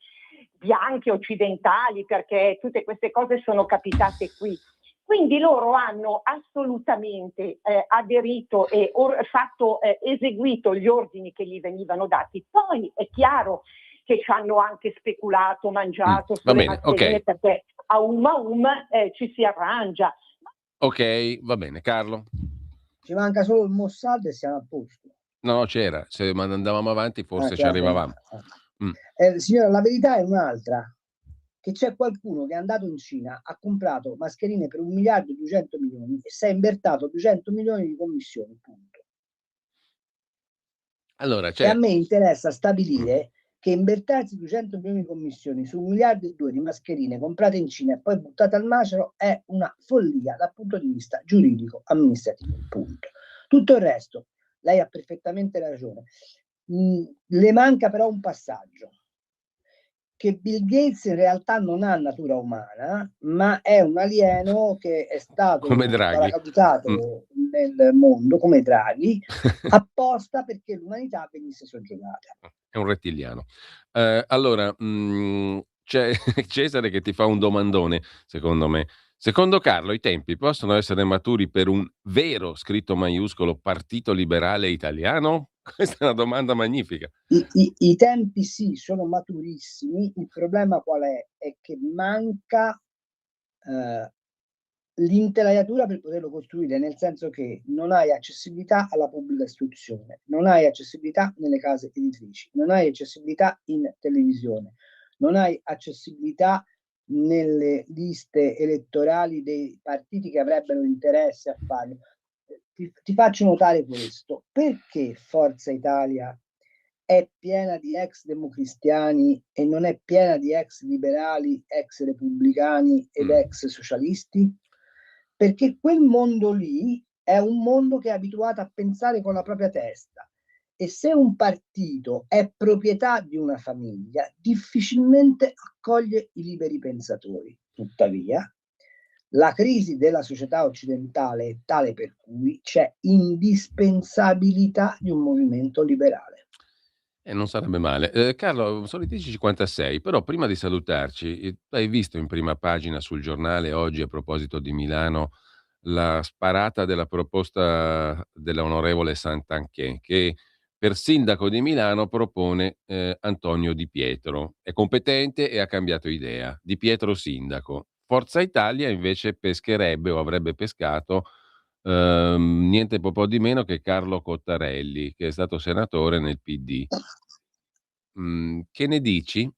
Speaker 11: bianche, occidentali, perché tutte queste cose sono capitate qui. Quindi loro hanno assolutamente aderito e eseguito gli ordini che gli venivano dati. Poi è chiaro che ci hanno anche speculato, mangiato sulle mascherine, perché a ci si arrangia.
Speaker 1: Ok, va bene. Carlo?
Speaker 2: Ci manca solo il Mossad e siamo a posto.
Speaker 1: No, c'era. Se andavamo avanti forse ci arrivavamo.
Speaker 2: Signora, la verità è un'altra. Che c'è qualcuno che è andato in Cina, ha comprato mascherine per 1 miliardo e 200 milioni e si è invertato 200 milioni di commissioni, punto.
Speaker 1: Allora,
Speaker 2: e a me interessa stabilire che invertirsi 200 milioni di commissioni su 1 miliardo e 2 di mascherine comprate in Cina e poi buttate al macero è una follia dal punto di vista giuridico amministrativo, punto. Tutto il resto, lei ha perfettamente ragione. Le manca però un passaggio, che Bill Gates in realtà non ha natura umana, ma è un alieno che è stato paracadutato nel mondo, come Draghi, apposta perché l'umanità venisse soggiogata.
Speaker 1: È un rettiliano. Allora, c'è Cesare che ti fa un domandone, secondo me. Secondo Carlo, i tempi possono essere maturi per un vero, scritto maiuscolo, partito liberale italiano? Questa è una domanda magnifica.
Speaker 2: I tempi sì, sono maturissimi. Il problema qual è? È che manca l'intelaiatura per poterlo costruire, nel senso che non hai accessibilità alla pubblica istruzione, non hai accessibilità nelle case editrici, non hai accessibilità in televisione, non hai accessibilità nelle liste elettorali dei partiti che avrebbero interesse a farlo. Ti faccio notare questo: perché Forza Italia è piena di ex democristiani e non è piena di ex liberali, ex repubblicani ed ex socialisti? Perché quel mondo lì è un mondo che è abituato a pensare con la propria testa, e se un partito è proprietà di una famiglia difficilmente accoglie i liberi pensatori. Tuttavia la crisi della società occidentale è tale per cui c'è indispensabilità di un movimento liberale.
Speaker 1: Non sarebbe male. Carlo, sono le 10:56, però prima di salutarci, hai visto in prima pagina sul giornale oggi, a proposito di Milano, la sparata della proposta dell'onorevole Santanchè, che per sindaco di Milano propone Antonio Di Pietro. È competente e ha cambiato idea. Di Pietro sindaco. Forza Italia invece pescherebbe o avrebbe pescato niente po' di meno che Carlo Cottarelli, che è stato senatore nel PD. Che ne dici?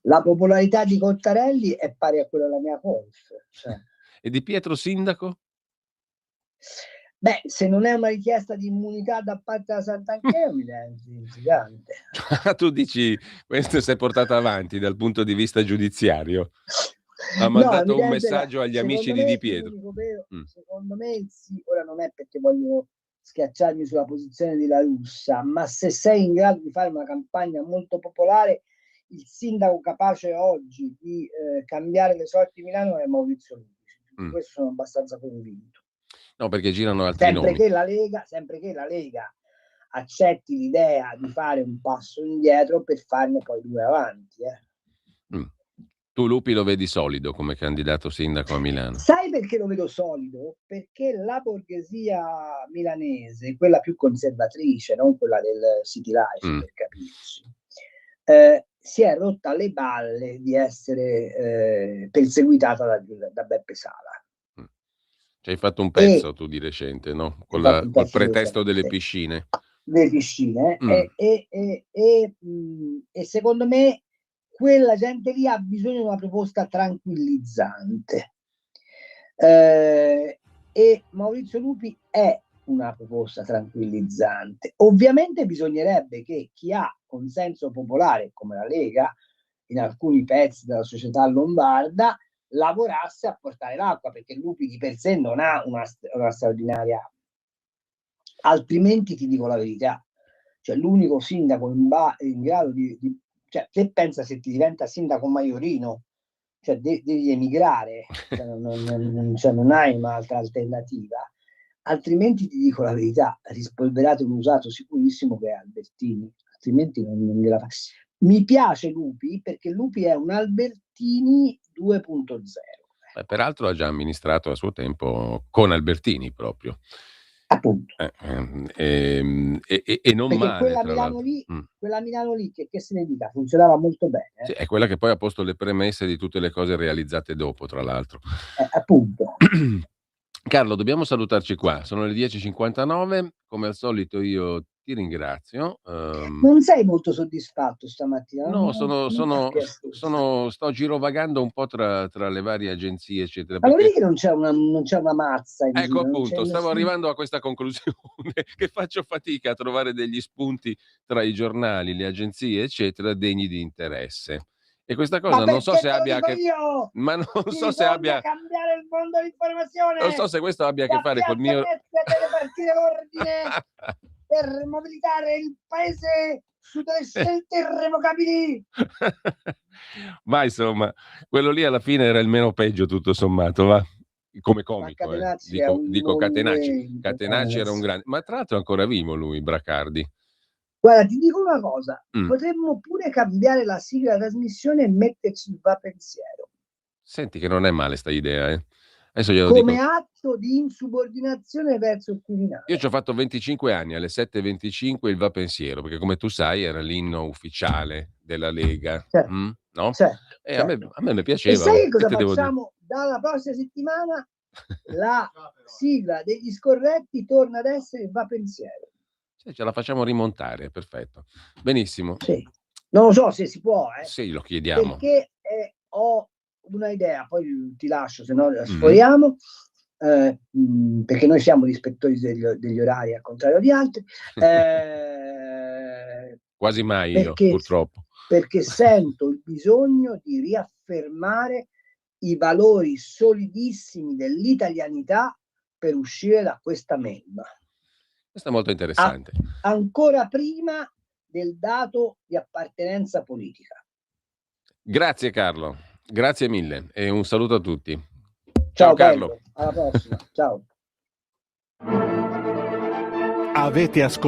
Speaker 2: La popolarità di Cottarelli è pari a quella della mia Wolf.
Speaker 1: E Di Pietro sindaco?
Speaker 2: Beh, se non è una richiesta di immunità da parte della Santanchè, è un gigante.
Speaker 1: Tu dici, questo si è portato avanti dal punto di vista giudiziario. Ha mandato un messaggio agli amici di Di Pietro.
Speaker 2: Secondo me sì, ora non è perché voglio schiacciarmi sulla posizione di La Russa, ma se sei in grado di fare una campagna molto popolare, il sindaco capace oggi di cambiare le sorti di Milano è Maurizio Lupi. Di questo sono abbastanza convinto.
Speaker 1: No, perché girano altri nomi.
Speaker 2: Sempre che la Lega accetti l'idea di fare un passo indietro per farne poi 2 avanti.
Speaker 1: Tu Lupi lo vedi solido come candidato sindaco a Milano?
Speaker 2: Sai perché lo vedo solido? Perché la borghesia milanese, quella più conservatrice, non quella del City Life, per capirci, si è rotta le balle di essere perseguitata da Beppe Sala.
Speaker 1: Ci hai fatto un pezzo tu di recente, no? Col pretesto delle piscine.
Speaker 2: Le piscine. E secondo me quella gente lì ha bisogno di una proposta tranquillizzante. E Maurizio Lupi è una proposta tranquillizzante. Ovviamente bisognerebbe che chi ha consenso popolare, come la Lega, in alcuni pezzi della società lombarda, lavorasse a portare l'acqua, perché Lupi di per sé non ha una straordinaria. Altrimenti ti dico la verità, cioè l'unico sindaco in grado cioè te pensa se ti diventa sindaco Maiorino, cioè devi emigrare, cioè non hai un'altra alternativa, altrimenti ti dico la verità, rispolverate un usato sicurissimo che è Albertini, altrimenti non gliela fa. Mi piace Lupi perché Lupi è un Albertini 2.0.
Speaker 1: Peraltro ha già amministrato a suo tempo con Albertini proprio.
Speaker 2: Appunto.
Speaker 1: E non
Speaker 2: perché
Speaker 1: male,
Speaker 2: quella
Speaker 1: tra
Speaker 2: Milano
Speaker 1: l'altro.
Speaker 2: lì, quella Milano lì che se ne dica, funzionava molto bene.
Speaker 1: Sì, è quella che poi ha posto le premesse di tutte le cose realizzate dopo, tra l'altro.
Speaker 2: Appunto.
Speaker 1: Carlo, dobbiamo salutarci qua. Sono le 10:59. Come al solito io ti ringrazio.
Speaker 2: Non sei molto soddisfatto stamattina?
Speaker 1: No, sto girovagando un po' tra le varie agenzie, eccetera.
Speaker 2: Ma lo
Speaker 1: Perché...
Speaker 2: vedi che non c'è una mazza in
Speaker 1: Ecco,
Speaker 2: giro,
Speaker 1: appunto, stavo arrivando a questa conclusione che faccio fatica a trovare degli spunti tra i giornali, le agenzie, eccetera, degni di interesse. E questa cosa non so se abbia ma non so se abbia
Speaker 2: cambiare il mondo dell'informazione.
Speaker 1: Non so se questo abbia a che fare col mio
Speaker 2: delle partite d'ordine per mobilitare il paese su delle scelte irrevocabili.
Speaker 1: Ma insomma, quello lì alla fine era il meno peggio tutto sommato, va? Come comico, dico Catenacci. Catenacci era un grande, ma tra l'altro è ancora vivo lui, Bracardi.
Speaker 2: Guarda, ti dico una cosa, potremmo pure cambiare la sigla della trasmissione e metterci il Va Pensiero.
Speaker 1: Senti che non è male sta idea, eh? Adesso glielo
Speaker 2: come
Speaker 1: dico.
Speaker 2: Atto di insubordinazione verso il Quirinale.
Speaker 1: Io ci ho fatto 25 anni, alle 7:25 il Va Pensiero, perché come tu sai era l'inno ufficiale della Lega, no? E a me mi piaceva.
Speaker 2: E sai che cosa facciamo? Dalla prossima settimana la sigla degli scorretti torna ad essere il Va Pensiero.
Speaker 1: Ce la facciamo rimontare, perfetto. Benissimo.
Speaker 2: Sì. Non lo so se si può,
Speaker 1: Sì, lo chiediamo.
Speaker 2: Perché ho una idea, poi ti lascio, se no la sforiamo, perché noi siamo rispettori degli orari, al contrario di altri.
Speaker 1: Quasi mai io, purtroppo.
Speaker 2: Perché sento il bisogno di riaffermare i valori solidissimi dell'italianità per uscire da questa melma.
Speaker 1: Questo è molto interessante.
Speaker 2: Ancora prima del dato di appartenenza politica.
Speaker 1: Grazie Carlo, grazie mille e un saluto a tutti.
Speaker 2: Ciao
Speaker 1: Carlo.
Speaker 2: Alla prossima, ciao.
Speaker 3: Avete ascoltato